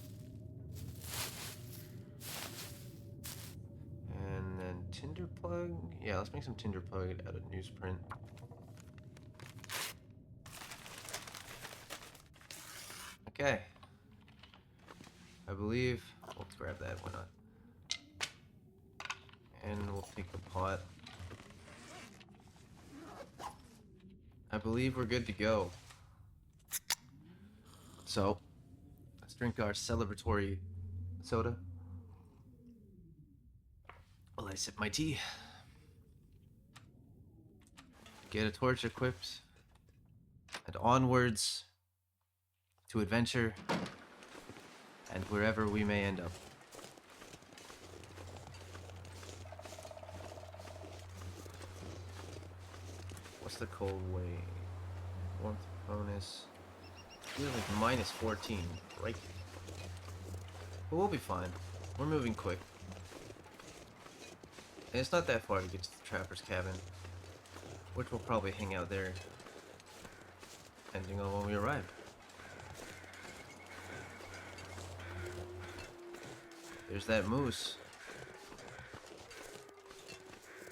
And then tinder plug. Yeah, let's make some tinder plug out of newsprint. Okay. I believe let's grab that, why not? And we'll take the pot. I believe we're good to go. So, let's drink our celebratory soda. While I sip my tea. Get a torch equipped. And onwards to adventure and wherever we may end up. What's the cold way? Warmth bonus. Feels like minus 14, right? But we'll be fine. We're moving quick. And it's not that far to get to the trapper's cabin, which we'll probably hang out there, depending on when we arrive. There's that moose.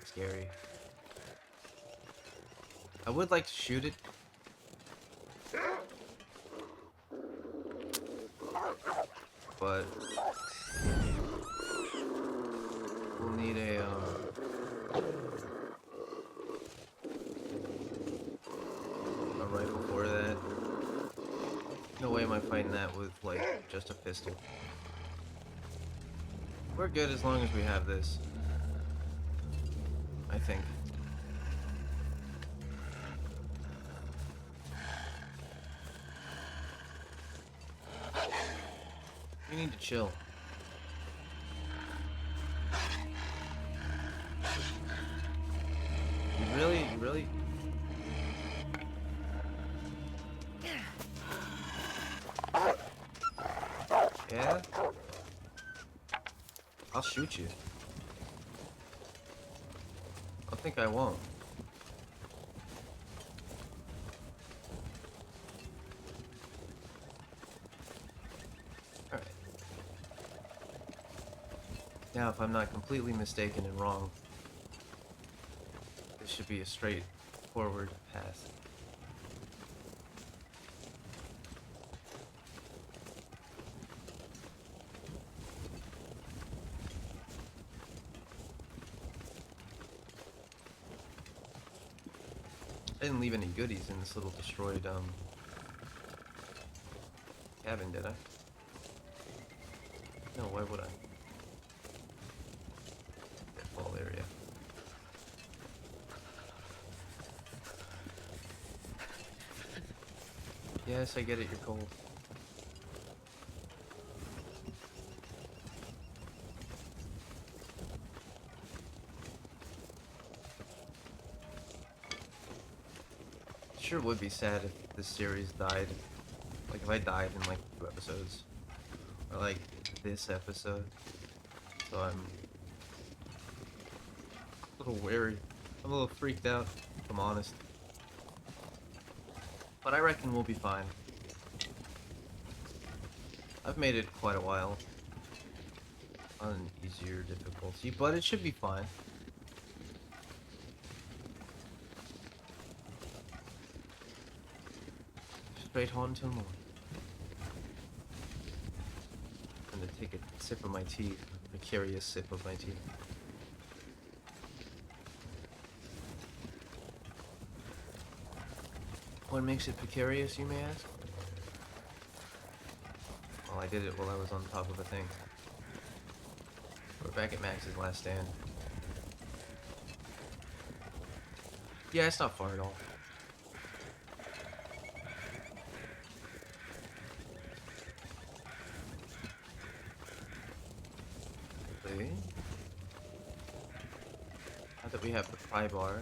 It's scary. I would like to shoot it. But we'll need a rifle for that. No way am I fighting that with, like, just a pistol. We're good as long as we have this. I think. We need to chill. You really? Yeah? I'll shoot you. I think I won't. Alright. Now, if I'm not completely mistaken and wrong, this should be a straightforward path. I didn't leave any goodies in this little destroyed cabin, did I? No, why would I? Deadfall area. Yes, I get it, you're cold. Sure would be sad if this series died. Like if I died in like 2 episodes. Or like this episode. So I'm a little wary. I'm a little freaked out, if I'm honest. But I reckon we'll be fine. I've made it quite a while on an easier difficulty, but it should be fine. Straight on till morning. I'm gonna take a sip of my tea, a precarious sip of my tea. What makes it precarious, you may ask? Well, I did it while I was on top of a thing. We're back at Max's last stand. Yeah, it's not far at all. See? Now that we have the pry bar,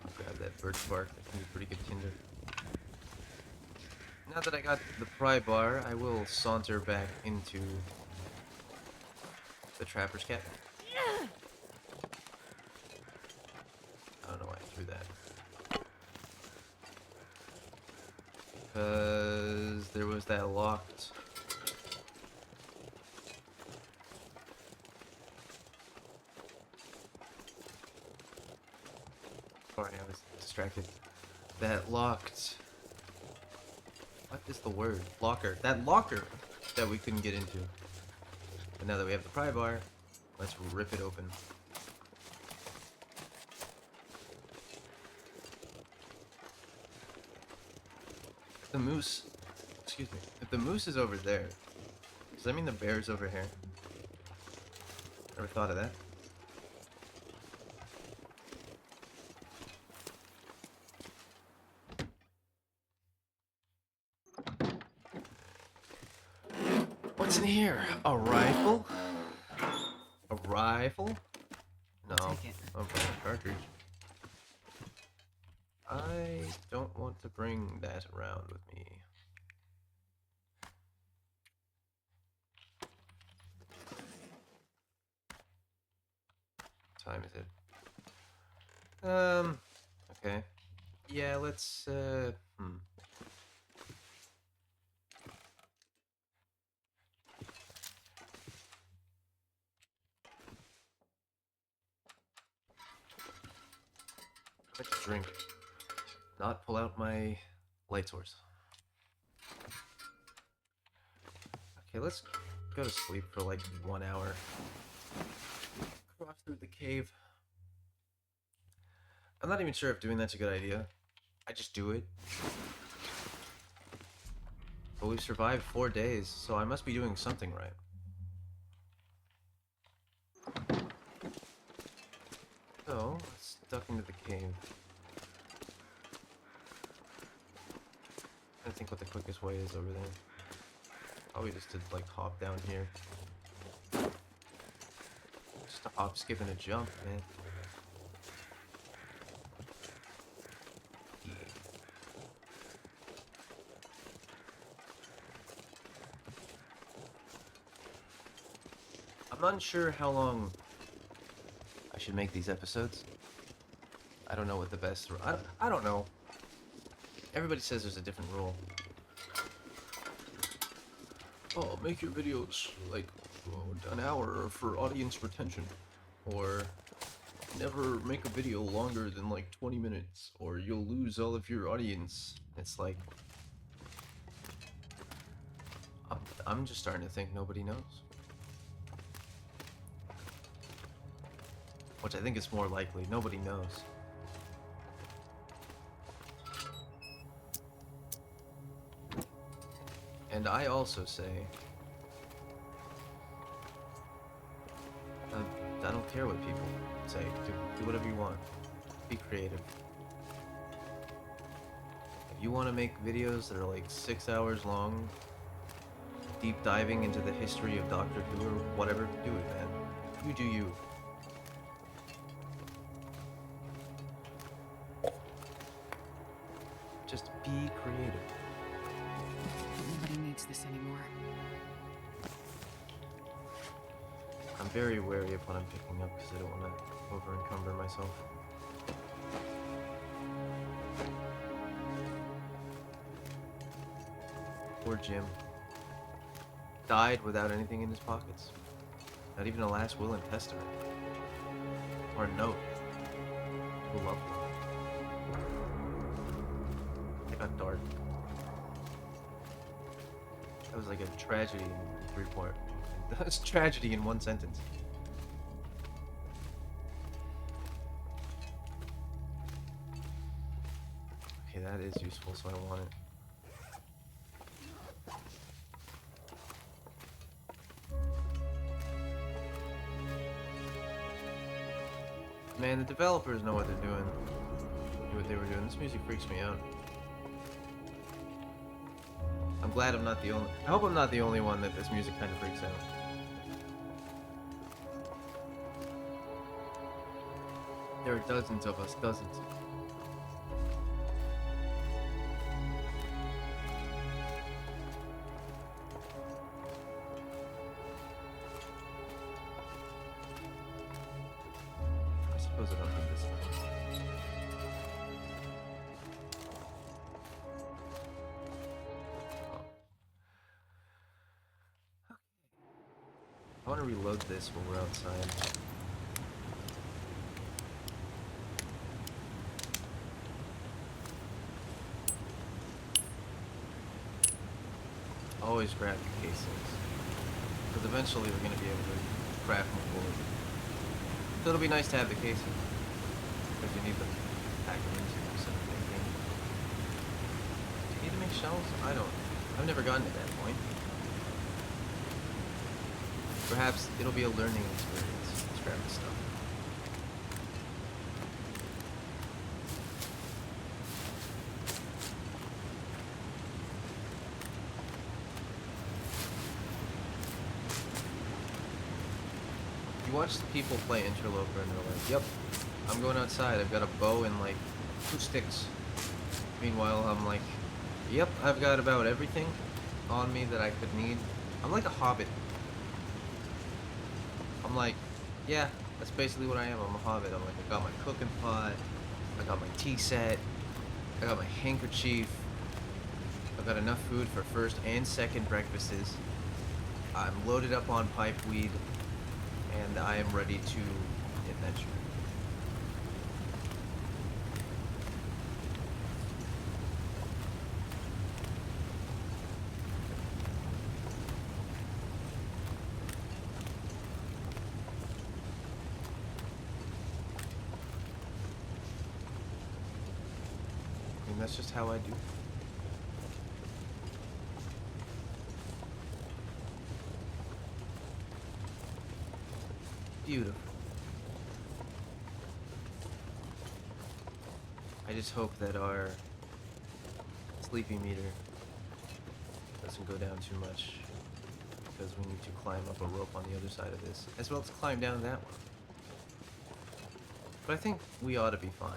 I'll grab that birch bark. That can be pretty good tinder. Now that I got the pry bar, I will saunter back into the trapper's cabin. I don't know why I threw that. Because there was that locked... Sorry, I was distracted. That locked... What is the word? Locker. That locker that we couldn't get into. But now that we have the pry bar, let's rip it open. If the moose... Excuse me. If the moose is over there, does that mean the bear's over here? Ever thought of that? What's in here? A rifle? A rifle? No. Take it. Okay, cartridge. I don't want to bring that around with me. What time is it? Okay. Yeah, let's, Let's drink. Not pull out my light source. Okay, let's go to sleep for like 1 hour. Cross through the cave. I'm not even sure if doing that's a good idea. I just do it. But we've survived 4 days, so I must be doing something right. So, let's duck into the cave. I think what the quickest way is over there. Probably just to like hop down here. Just a hop, skip, and a jump, man. Yeah. I'm unsure how long I should make these episodes. I don't know what the best. I don't know. Everybody says there's a different rule. Oh, make your videos like an hour for audience retention, or never make a video longer than like 20 minutes, or you'll lose all of your audience. It's like I'm just starting to think nobody knows, which I think is more likely. Nobody knows. And I also say, I don't care what people say. Do whatever you want. Be creative. If you want to make videos that are like 6 hours long, deep diving into the history of Doctor Who or whatever, do it, man. You do you. Just be creative. Nobody needs this anymore. I'm very wary of what I'm picking up because I don't want to over-encumber myself. Poor Jim. Died without anything in his pockets. Not even a last will and testament. Or a note. Who loved him. It got dark. That was like a tragedy in 3 part. That's tragedy in 1 sentence. Okay, that is useful, so I want it. Man, the developers know what they're doing. Knew what they were doing. This music freaks me out. I'm glad I'm not the only. I hope I'm not the only one that this music kind of freaks out. There are dozens of us, dozens. I suppose I don't need this one. I want to reload this when we're outside. Always grab the casings, because eventually we're going to be able to craft more bullets. So it'll be nice to have the casings, because you need them to pack them into instead of making. Do you need to make shells? I don't. I've never gotten to that point. Perhaps it'll be a learning experience. Let's grab this stuff. You watch the people play Interloper and they're like, yep, I'm going outside. I've got a bow and like 2 sticks. Meanwhile, I'm like, yep, I've got about everything on me that I could need. I'm like a hobbit. I'm like, yeah, that's basically what I am. I'm a hobbit. I'm like, I got my cooking pot, I got my tea set, I got my handkerchief, I've got enough food for first and second breakfasts. I'm loaded up on pipe weed, and I am ready to adventure. that's just how I do. Beautiful. I just hope that our sleepy meter doesn't go down too much, because we need to climb up a rope on the other side of this, as well as climb down that one. But I think we ought to be fine.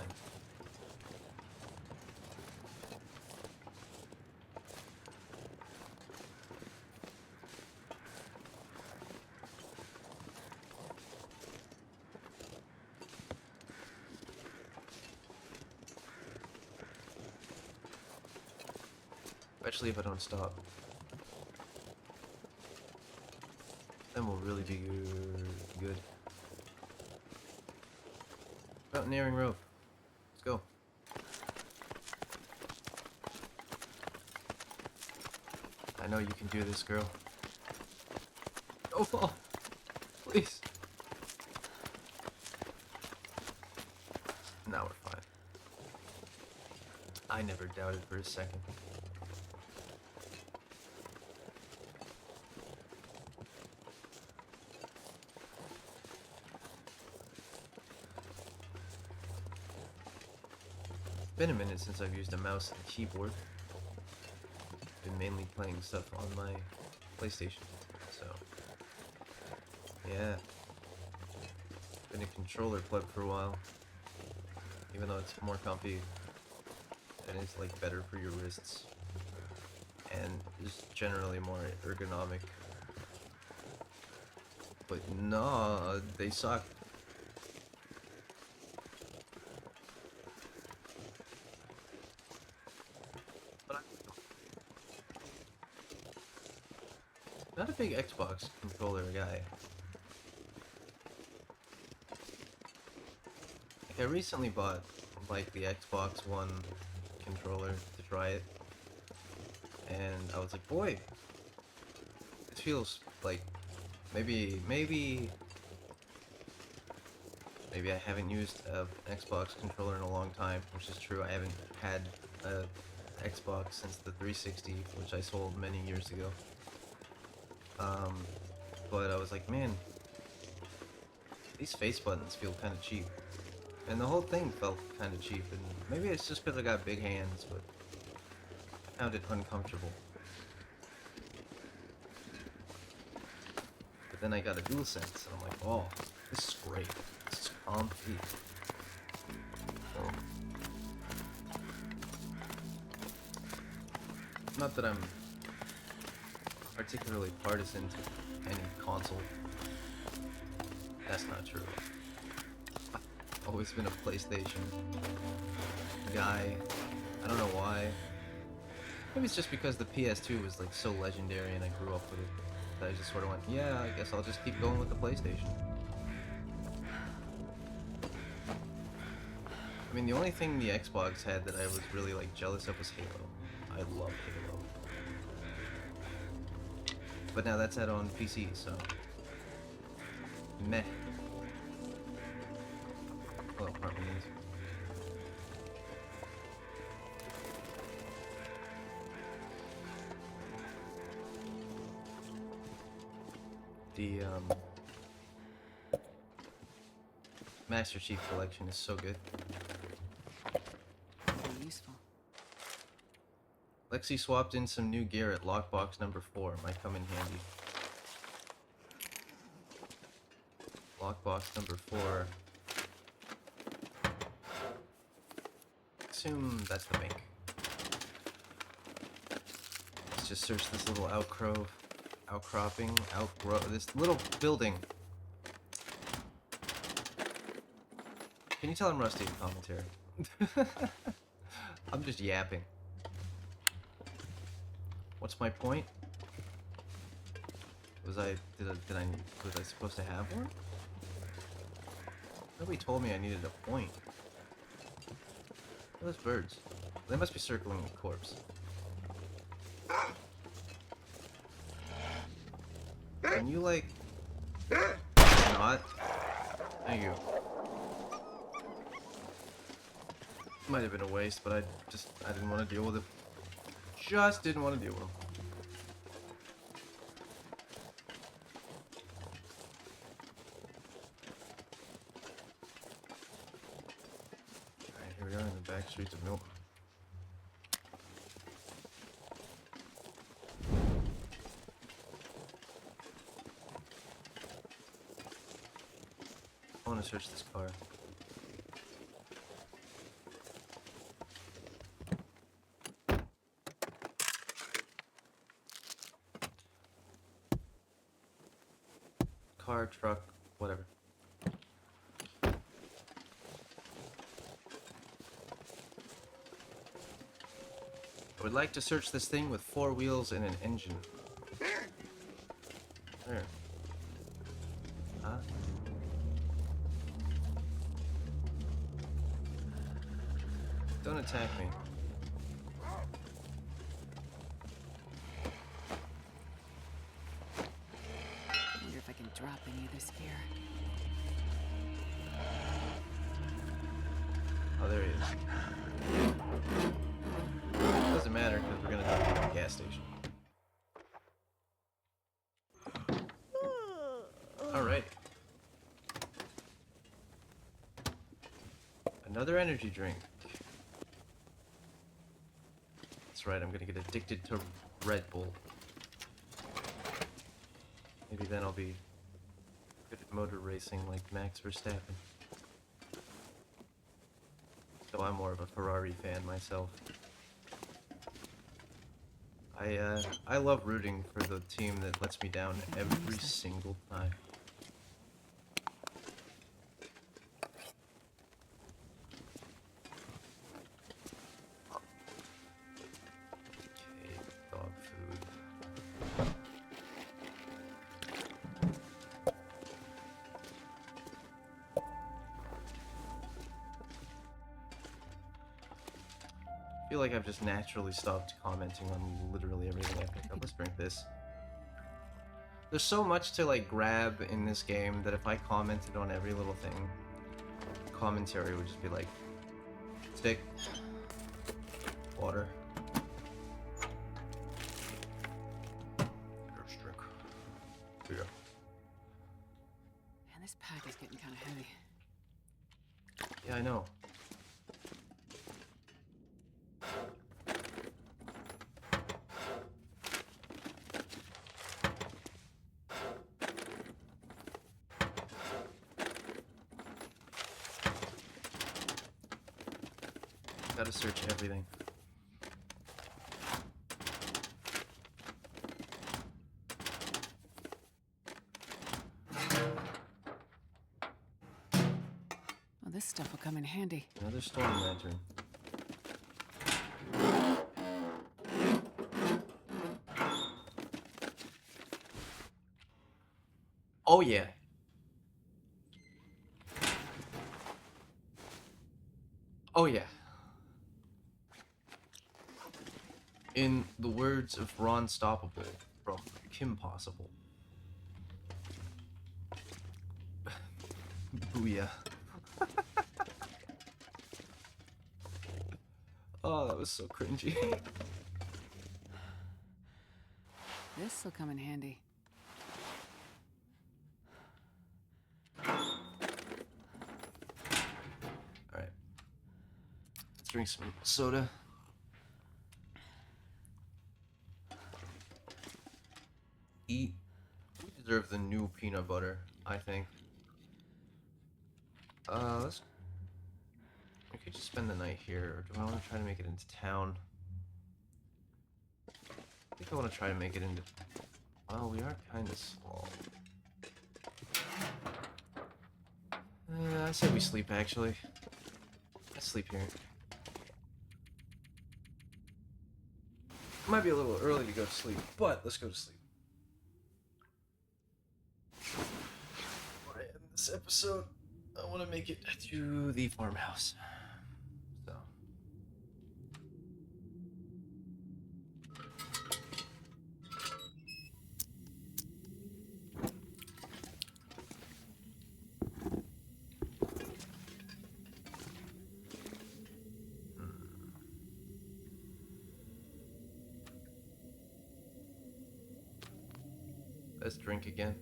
Especially if I don't stop. Then we'll really be good. Mountaineering rope. Let's go. I know you can do this, girl. Don't fall. Please. Now we're fine. I never doubted for a second. Been a minute since I've used a mouse and keyboard. Been mainly playing stuff on my PlayStation, so yeah. Been a controller plug for a while, even though it's more comfy and it's like better for your wrists and just generally more ergonomic. But no, they suck. Not a big Xbox controller guy. Like, I recently bought like the Xbox One controller to try it, and I was like, boy, it feels like maybe I haven't used an Xbox controller in a long time, which is true. I haven't had a Xbox since the 360, which I sold many years ago. But I was like, man, these face buttons feel kind of cheap. And the whole thing felt kind of cheap, and maybe it's just because I got big hands, but I found it uncomfortable. But then I got a DualSense, and I'm like, oh, this is great. This is comfy. So, not that I'm particularly partisan to any console. That's not true. I've always been a PlayStation guy. I don't know why. Maybe it's just because the PS2 was like so legendary and I grew up with it that I just sort of went, yeah, I guess I'll just keep going with the PlayStation. I mean, the only thing the Xbox had that I was really like jealous of was Halo. I love Halo. But now that's out on PC, so meh. Well, apartment is. The Master Chief Collection is so good. Very useful. Lexi swapped in some new gear at lockbox number 4. Might come in handy. Lockbox number 4. Assume that's the bank. Let's just search this little this little building. Can you tell I'm rusty in commentary? I'm just yapping. What's my point? Was I supposed to have one? Nobody told me I needed a point. Those birds. They must be circling the corpse. Can you like not? Thank you. Might have been a waste, but I didn't want to deal with it. Just didn't want to deal with them. Alright, here we are in the back streets of Milk. I want to search this car. Car, truck, whatever. I would like to search this thing with 4 wheels and an engine. There. Huh? Don't attack me. I wonder if I can drop any of this here. Oh, there he is. Doesn't matter because we're gonna drop him at the gas station. Alright. Another energy drink. That's right, I'm gonna get addicted to Red Bull. Maybe then I'll be good at motor racing like Max Verstappen. So I'm more of a Ferrari fan myself. I love rooting for the team that lets me down every single time. Okay, dog food. I feel like I've just naturally stopped commenting on literally everything I pick up. Let's drink this. There's so much to like grab in this game that if I commented on every little thing, commentary would just be like, stick, water. Here's drink. Here you go. Man, this pack is getting kind of heavy. Yeah, I know. Gotta search everything. Well, this stuff will come in handy. Another storm lantern. Oh yeah. Oh yeah. In the words of Ron Stoppable from Kim Possible. Booyah. Oh, that was so cringy. This will come in handy. Alright. Let's drink some soda. Eat. We deserve the new peanut butter, I think. Let's... We could just spend the night here, or do I want to try to make it into town? I think I want to try to make it into... Well, we are kind of small. I say we sleep, actually. Let's sleep here. Might be a little early to go to sleep, but let's go to sleep. Before I end this episode, I want to make it to the farmhouse. So. Says drink again.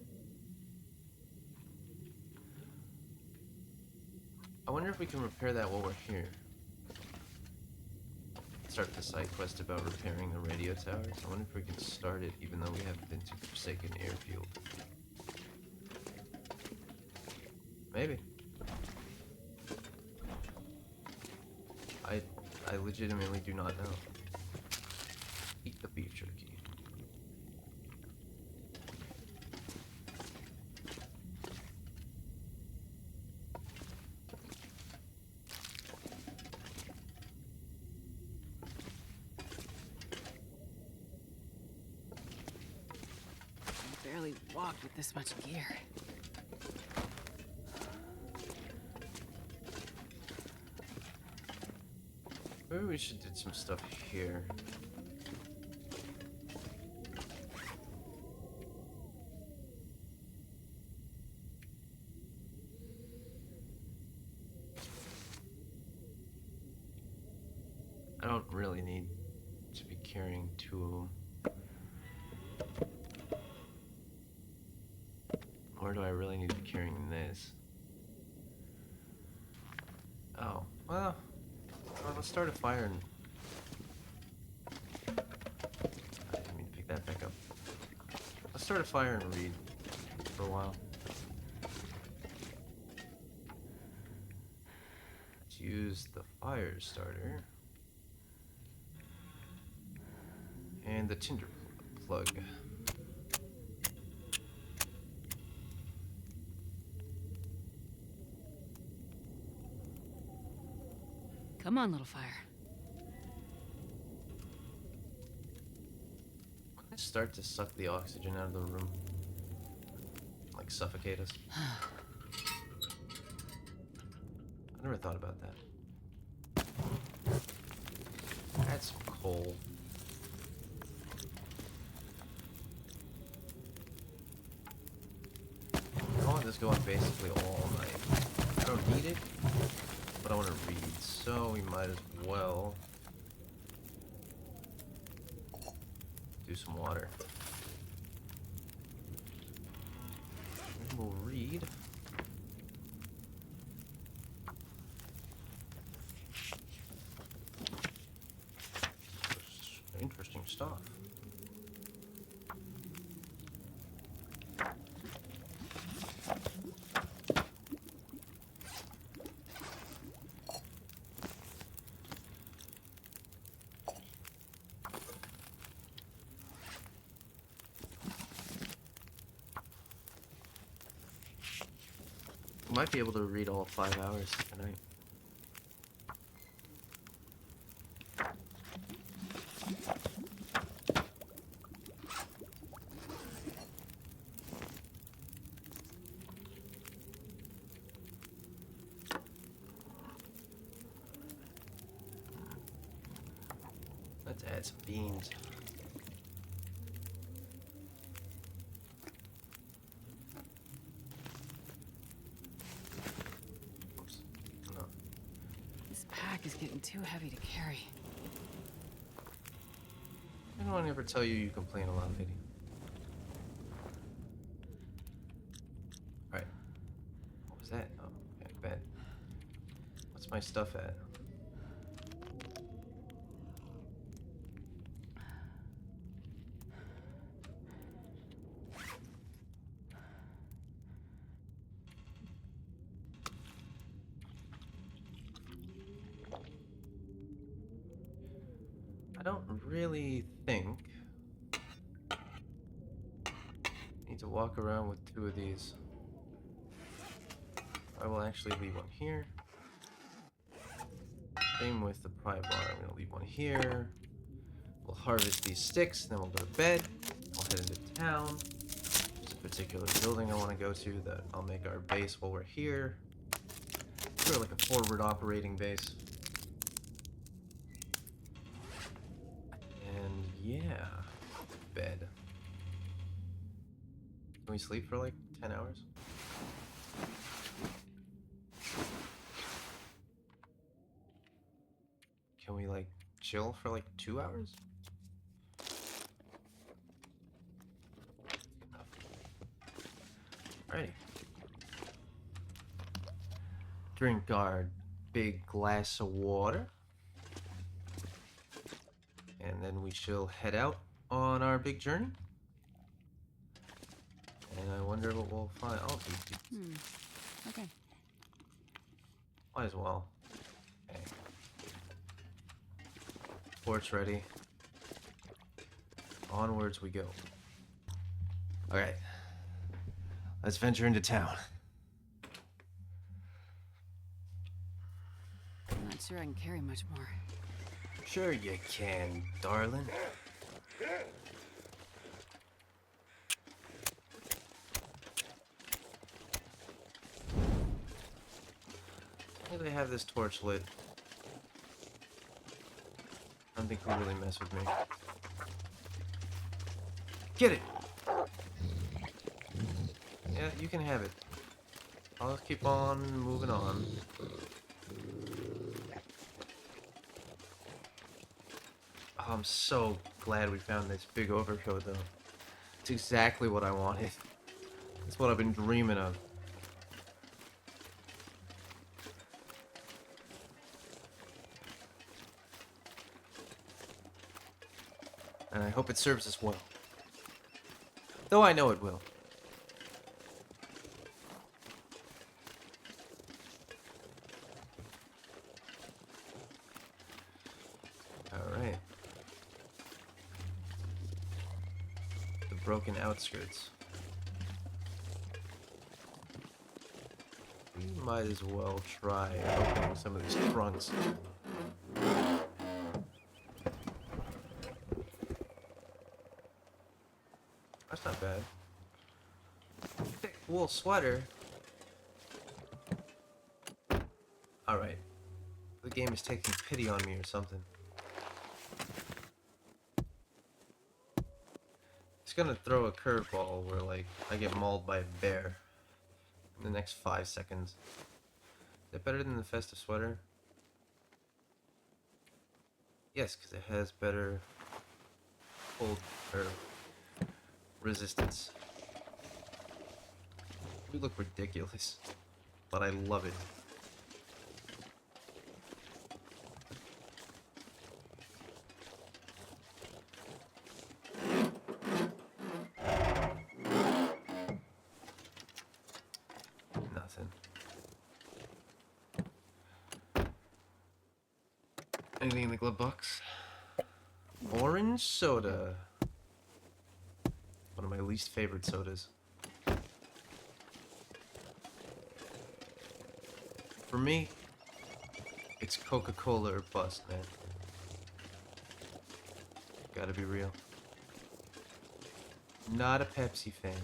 I wonder if we can repair that while we're here. Start the side quest about repairing the radio towers. I wonder if we can start it even though we haven't been to the Forsaken Airfield. Maybe. I legitimately do not know. Eat the beef jerky. I barely walk with this much gear. Maybe we should do some stuff here. I don't really need to be carrying two of them. Or do I really need to be carrying this? Oh, well, let's start a fire and... I didn't mean to pick that back up. Let's start a fire and read for a while. Let's use the fire starter. And the tinder plug. Come on, little fire. When I start to suck the oxygen out of the room, like suffocate us. I never thought about that. Add some coal. I want this going basically all night. I don't need it, but I want to read, so we might as well do some water. And we'll read. Interesting stuff. Might be able to read all 5 hours tonight. Let's add some beans. Oops. No. This pack is getting too heavy to carry. I don't want to ever tell you you complain a lot, lady. Alright. What was that? Oh, okay, bed. What's my stuff at? I don't really think I need to walk around with 2 of these. I will actually leave one here. Same with the pry bar. I'm gonna leave one here. We'll harvest these sticks, then we'll go to bed. We'll head into town. There's a particular building I want to go to that I'll make our base while we're here. Sort of like a forward operating base. And yeah, bed. Can we sleep for like 10 hours? Can we like chill for like 2 hours? Enough. Alrighty. Drink our big glass of water. And then we shall head out on our big journey. And I wonder what we'll find. Oh, Okay. might as well. Okay. Port's ready. Onwards we go. Alright. Let's venture into town. I'm not sure I can carry much more. Sure you can, darling. Why do they have this torch lit? I don't think he'll really mess with me. Get it! Yeah, you can have it. I'll just keep on moving on. Oh, I'm so glad we found this big overcoat, though. It's exactly what I wanted. It's what I've been dreaming of. And I hope it serves us well. Though I know it will. Alright. The broken outskirts. We might as well try opening some of these trunks. That's not bad. Thick wool sweater. Alright. The game is taking pity on me or something. It's gonna throw a curveball where, like, I get mauled by a bear in the next 5 seconds. Is that better than the festive sweater? Yes, because it has better cold or resistance. We look ridiculous, but I love it. Nothing. Anything in the glove box? Orange soda. One of my least favorite sodas. For me, it's Coca-Cola or bust, man. Gotta be real. Not a Pepsi fan.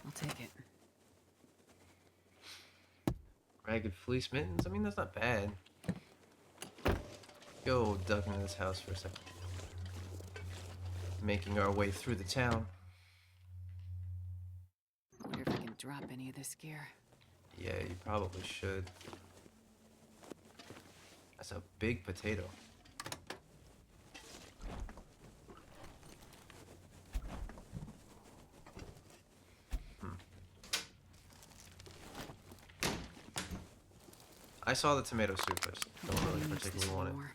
I'll take it. Ragged fleece mittens? I mean, that's not bad. Go duck into this house for a second. Making our way through the town. I wonder if I can drop any of this gear. Yeah, you probably should. That's a big potato. I saw the tomato soup. I just don't really Maybe use this particularly want it. more.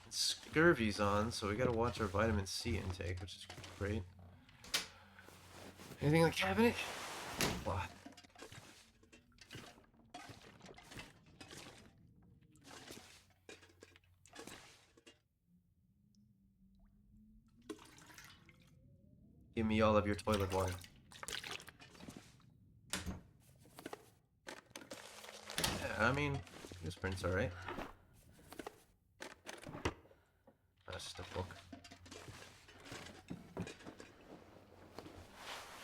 Scurvy's on, so we gotta watch our vitamin C intake, which is great. Anything in the cabinet? What? Give me all of your toilet water. Yeah, I mean, this print's alright. That's just a book. I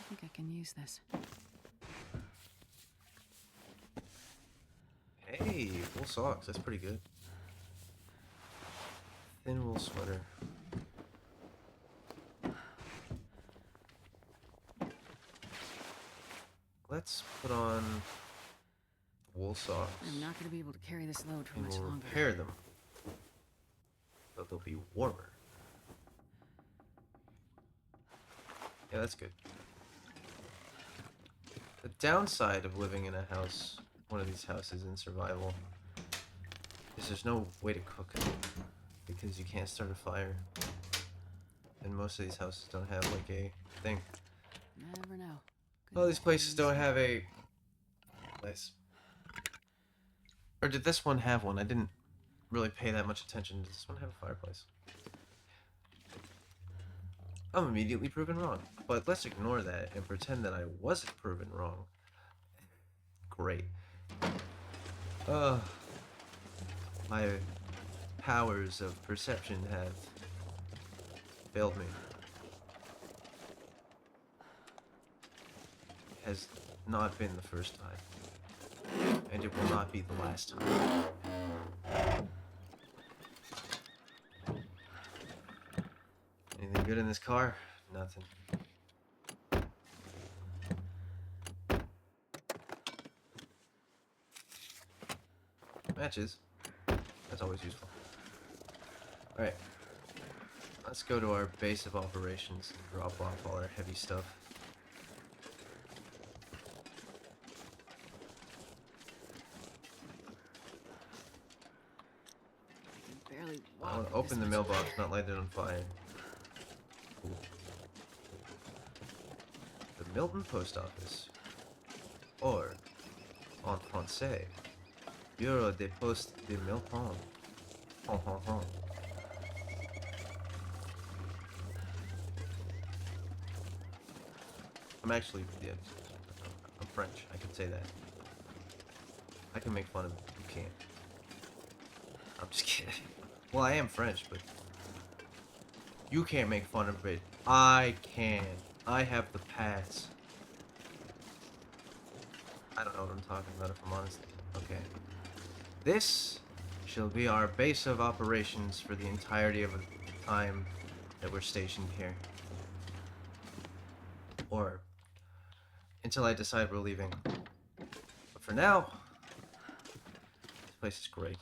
think I can use this. Hey, wool socks. That's pretty good. Thin wool sweater. let's put on wool socks. I'm not going to be able to carry this load for and much we'll longer. repair them. But they'll be warmer. Yeah, that's good. The downside of living in a house, one of these houses in survival, is there's no way to cook it. Because you can't start a fire. And most of these houses don't have like a thing. Never know. All these places don't have a place. Or did this one have one? I didn't really pay that much attention. Does this one have a fireplace? I'm immediately proven wrong. But let's ignore that and pretend that I wasn't proven wrong. Great. My powers of perception have failed me. Has not been the first time. And it will not be the last time. Anything good in this car? Nothing. Matches. That's always useful. Alright. Let's go to our base of operations and drop off all our heavy stuff. I want to open the mailbox, not light it on fire. Cool. The Milton Post Office. Or, en français, Bureau de Poste de Milton. Hon, hon, hon. I'm actually, yeah, I'm French. I can say that. I can make fun of it. You can't. I'm just kidding. Well, I am French, but you can't make fun of it. I can. I have the pass. I don't know what I'm talking about, if I'm honest. Okay. This shall be our base of operations for the entirety of the time that we're stationed here. Or until I decide we're leaving. But for now, this place is great.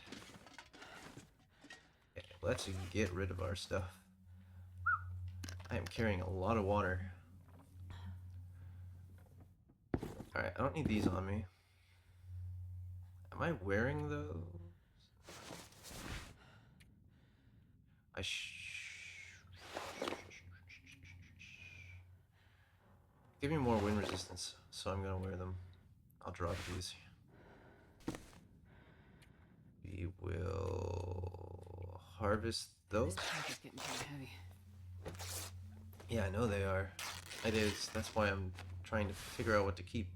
Okay, let's get rid of our stuff. I am carrying a lot of water. Alright, I don't need these on me. Am I wearing those? Give me more wind resistance, so I'm gonna wear them. I'll drop these. We will harvest those. This pack is getting pretty heavy. Yeah, I know they are. It is. That's why I'm trying to figure out what to keep.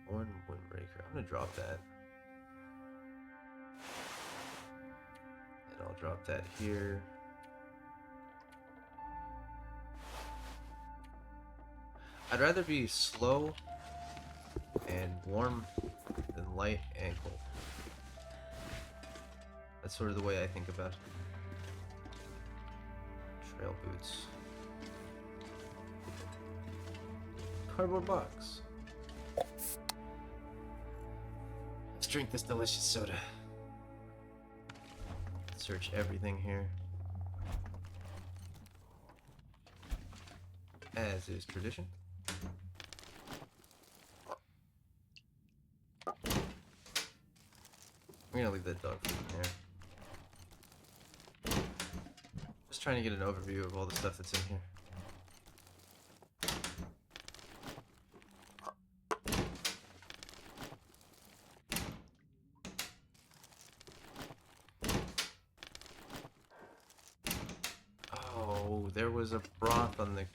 One windbreaker. I'm gonna drop that. And I'll drop that here. I'd rather be slow and warm than light and cold. That's sort of the way I think about it. Trail boots. Cardboard box. Let's drink this delicious soda. Search everything here. As is tradition. We're gonna leave that dog food in there. Just trying to get an overview of all the stuff that's in here. Oh, there was a broth on the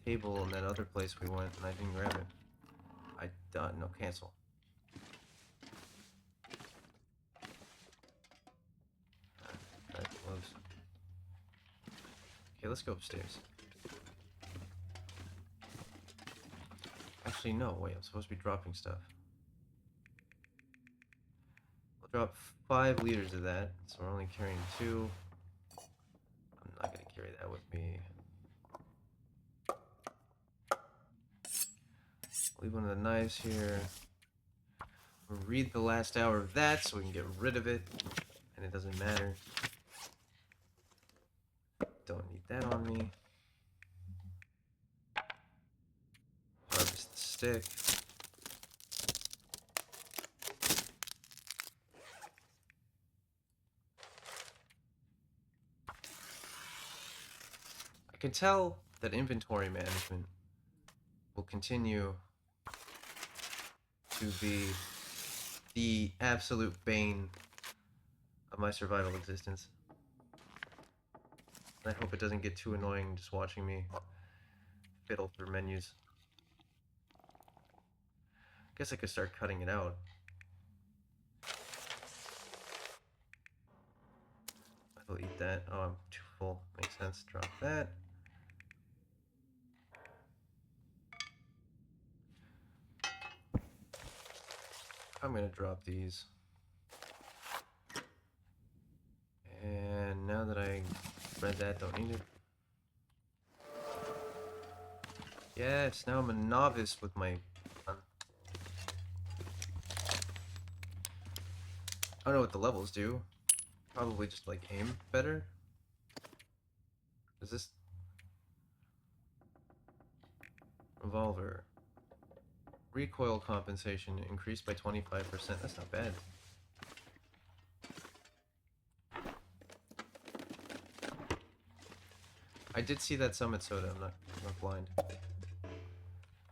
table in that other place we went, and I didn't grab it. No, cancel. That close. Okay, let's go upstairs. Actually, no, wait, I'm supposed to be dropping stuff. I'll drop 5 liters of that, so we're only carrying 2. I'm not gonna carry that with me. Leave one of the knives here. We'll read the last hour of that so we can get rid of it. And it doesn't matter. Don't need that on me. Harvest the stick. I can tell that inventory management will continue to be the absolute bane of my survival existence. I hope it doesn't get too annoying just watching me fiddle through menus. Guess I could start cutting it out. I'll eat that. Oh, I'm too full. Makes sense. Drop that. I'm gonna drop these. And now that I read that, don't need it. Yes, now I'm a novice with my gun. I don't know what the levels do. Probably just like aim better. Is this revolver? Recoil compensation increased by 25%. That's not bad. I did see that summit soda. I'm not blind.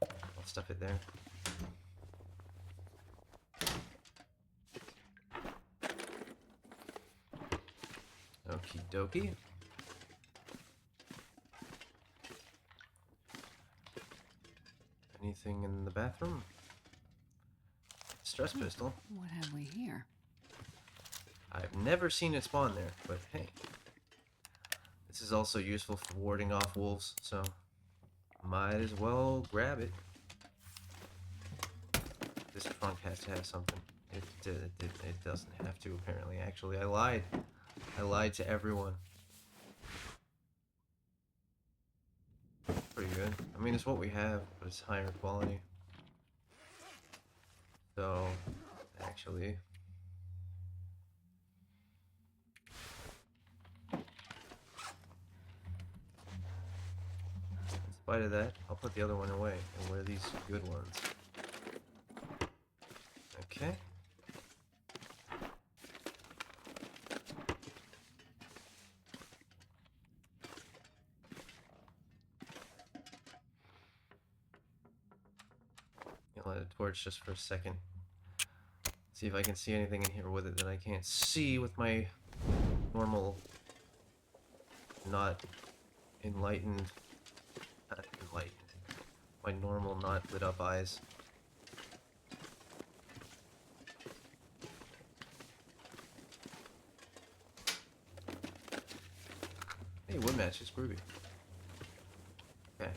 I'll stuff it there. Okie dokie. Anything in the bathroom? Stress pistol. What have we here? I've never seen it spawn there, but hey. This is also useful for warding off wolves, so might as well grab it. This trunk has to have something. It doesn't have to, apparently. Actually, I lied. I lied to everyone. Pretty good. I mean, it's what we have, but it's higher quality. So, actually... in spite of that, I'll put the other one away and wear these good ones. Okay. I'll light a torch just for a second. See if I can see anything in here with it that I can't see with my normal, not enlightened, my normal not lit up eyes. Hey, wood match is groovy. Okay.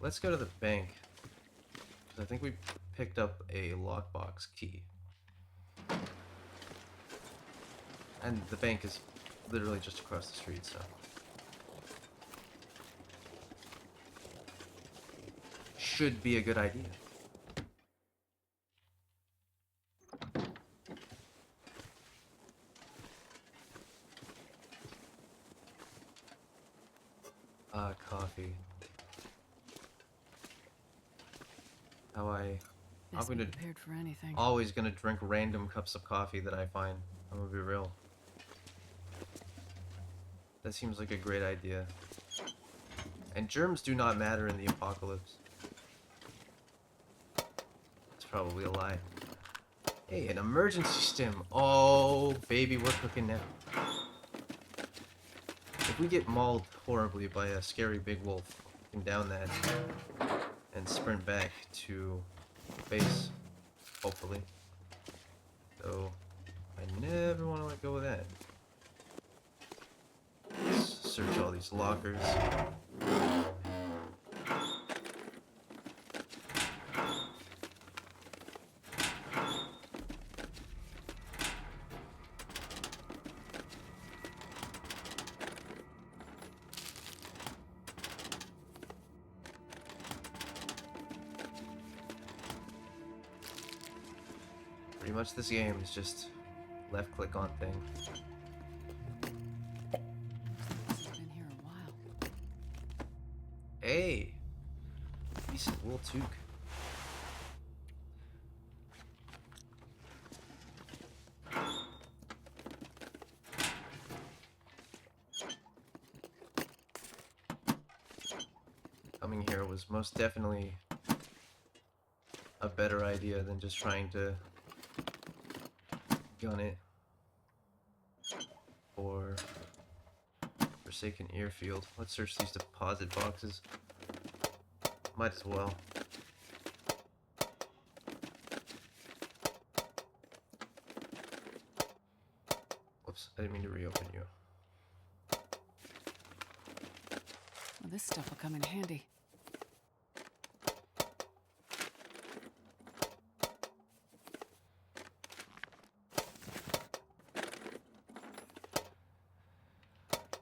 Let's go to the bank, because I think we picked up a lockbox key. And the bank is literally just across the street, so... should be a good idea. Coffee. Best I'm be prepared for anything. always gonna drink random cups of coffee that I find. I'm gonna be real. That seems like a great idea. And germs do not matter in the apocalypse. It's probably a lie. Hey, an emergency stim. Oh, baby, we're cooking now. If we get mauled horribly by a scary big wolf, we can down that and sprint back to base, hopefully. So, I never want to let go of that. Let's search all these lockers. much this game is just left click on thing. It's been here a while. Hey! Decent wool toque. Coming here was most definitely a better idea than just trying to gun it for Forsaken Airfield. Let's search these deposit boxes. Might as well. Whoops, I didn't mean to reopen you. Well, this stuff will come in handy.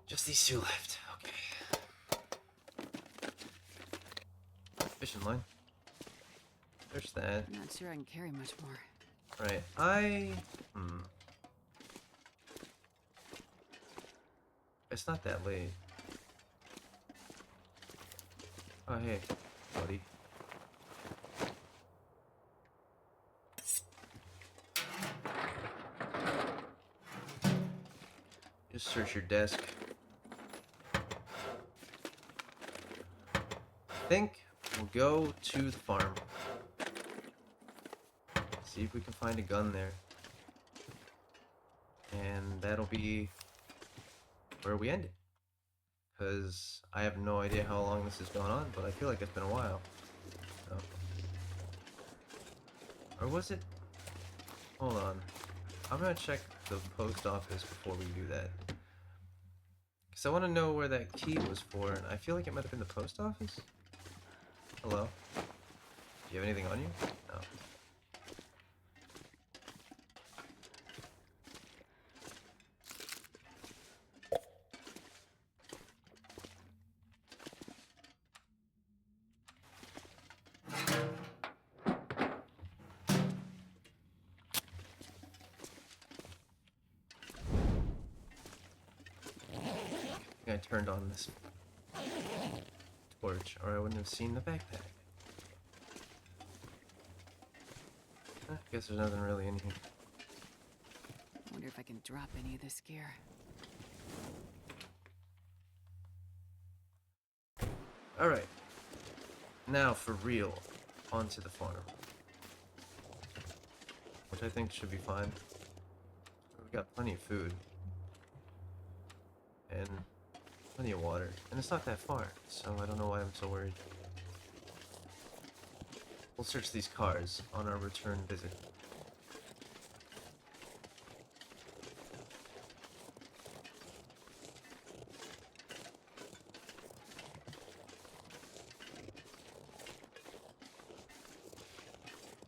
Just these two left. Okay. Fishing line. There's that. I'm not sure I can carry much more. Right. It's not that late. Oh, hey, buddy. Just search your desk. I think we'll go to the farm. See if we can find a gun there. And that'll be where we end it. Because I have no idea how long this has gone on, but I feel like it's been a while. So. Or was it? Hold on. I'm gonna check the post office before we do that. Because I want to know where that key was for, and I feel like it might have been the post office? Hello? Do you have anything on you? No. I turned on this torch, or I wouldn't have seen the backpack. I guess there's nothing really in here. I wonder if I can drop any of this gear. Alright. Now, for real, onto the farm. Which I think should be fine. We've got plenty of food. And plenty of water. And it's not that far, so I don't know why I'm so worried. We'll search these cars on our return visit.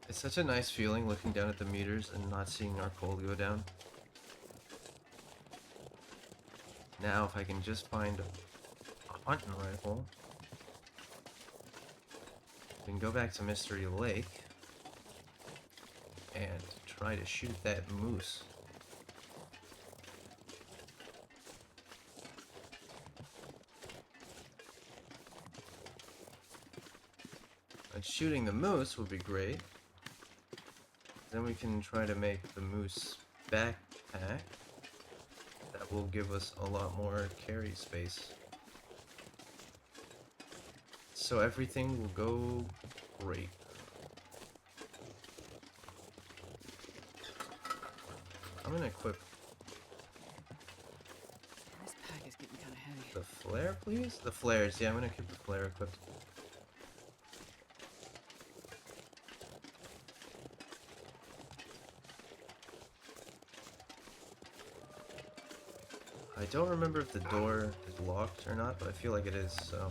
It's such a nice feeling looking down at the meters and not seeing our coal go down. Now, if I can just find a hunting rifle, we can go back to Mystery Lake and try to shoot that moose. And shooting the moose would be great. Then we can try to make the moose backpack. That will give us a lot more carry space. So everything will go great. I'm gonna equip This pack is getting kind of heavy. the flare, please? The flares, yeah, I'm gonna keep the flare equipped. I don't remember if the door is locked or not, but I feel like it is, so.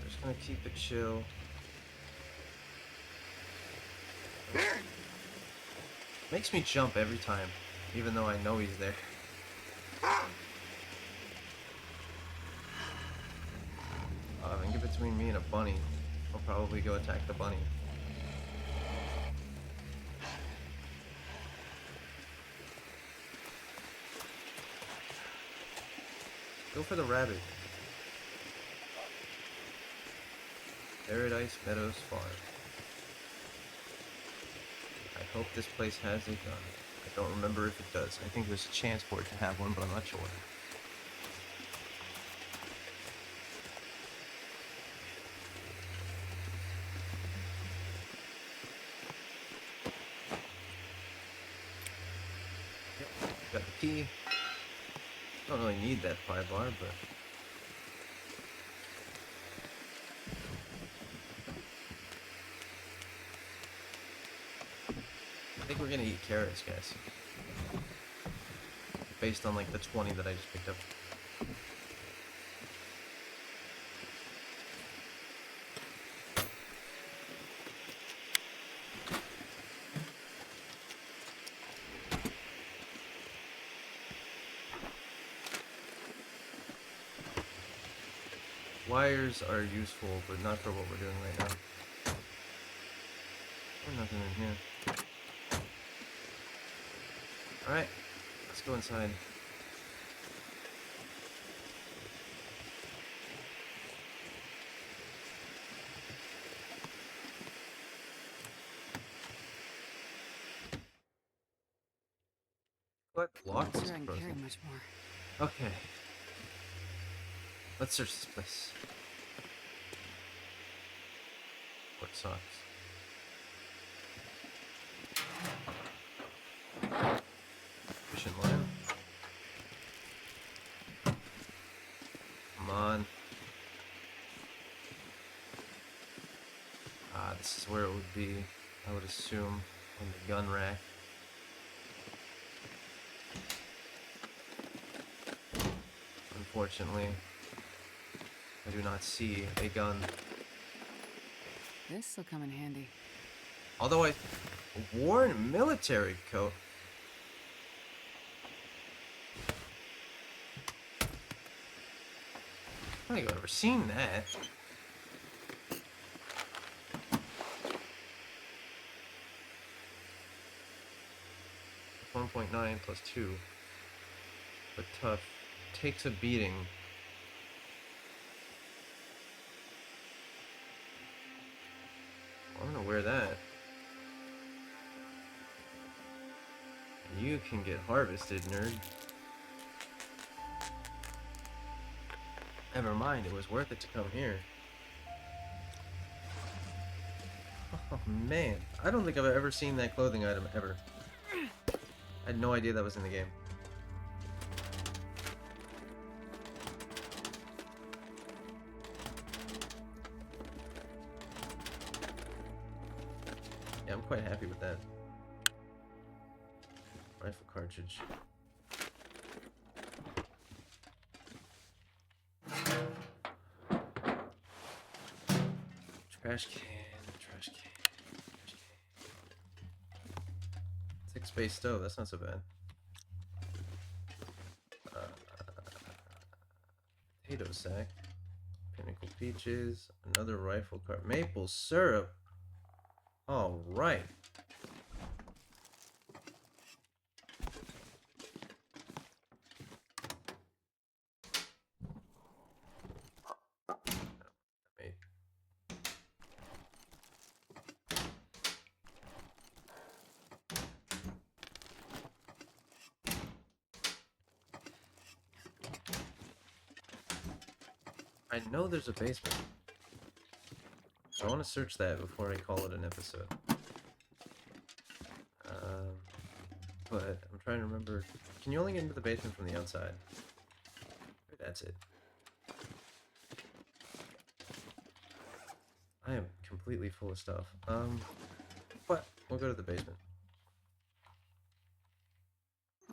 Just gonna keep it chill. Makes me jump every time, even though I know he's there. I can give it to between me and a bunny. I'll probably go attack the bunny. Go for the rabbit. Paradise Meadows Farm. I hope this place has a gun. I don't remember if it does. I think there's a chance for it to have one, but I'm not sure. Yep, got the key. Don't really need that 5 bar, but I think we're gonna eat carrots, guys. Based on like the 20 that I just picked up. Wires are useful, but not for what we're doing right now. There's nothing in here. Alright, let's go inside. What? I'm Locked? not sure I can carry much more. Okay. Let's search this place. What socks? Fishing line. Come on. Ah, this is where it would be, I would assume, on the gun rack. Unfortunately, I do not see a gun. This'll come in handy. Although I wore a military coat. I don't think I've ever seen that. .9 plus 2. But tough. Takes a beating. I'm gonna wear that. You can get harvested, nerd. Never mind, it was worth it to come here. Oh man, I don't think I've ever seen that clothing item ever. I had no idea that was in the game. Yeah, I'm quite happy with that. Rifle cartridge. Trash can, trash can, trash can. 6-space stove, that's not so bad. Potato sack. Pinnacle peaches. Another rifle cart. Maple syrup. All right. I know there's a basement. So I want to search that before I call it an episode. But I'm trying to remember. Can you only get into the basement from the outside? That's it. I am completely full of stuff. But we'll go to the basement.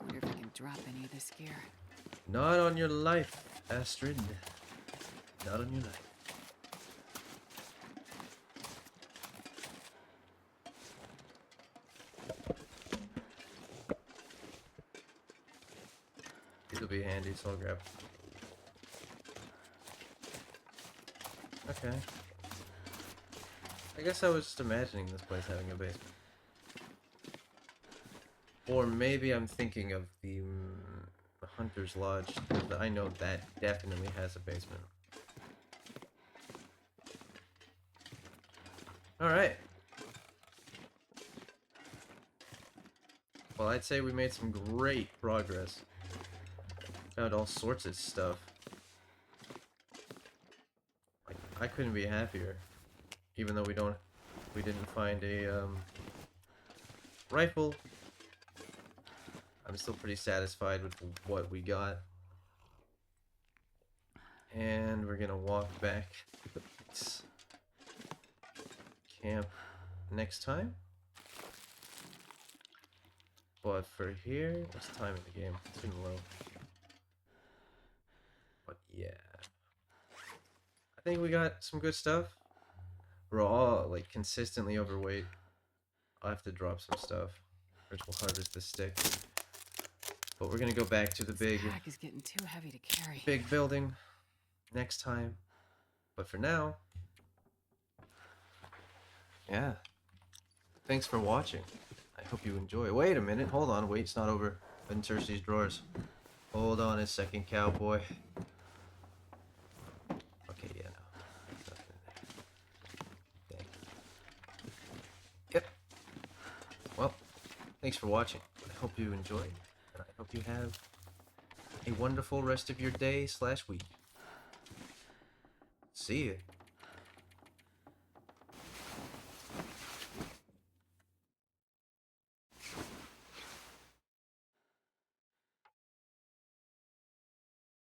I wonder if I can drop any of this gear. Not on your life, Astrid. Not on your life. These will be handy, so I'll grab. Okay. I guess I was just imagining this place having a basement. Or maybe I'm thinking of the Hunter's Lodge. I know that definitely has a basement. Alright. Well, I'd say we made some great progress. Found all sorts of stuff. Like, I couldn't be happier. Even though we didn't find a, rifle. I'm still pretty satisfied with what we got. And we're gonna walk back to the camp next time. But for here, what's the time in the game? It's been low. But yeah. I think we got some good stuff. We're all, like, consistently overweight. I'll have to drop some stuff. Which will harvest the stick. But we're gonna go back to the This pack is getting too heavy to carry. big building next time. But for now, yeah. Thanks for watching. I hope you enjoy. Wait a minute, hold on, wait, it's not over. I didn't search these drawers. Hold on a second, cowboy. Okay, yeah, no. Nothing in there. Dang. Yep. Well, thanks for watching. I hope you enjoyed. And I hope you have a wonderful rest of your day/week. See ya.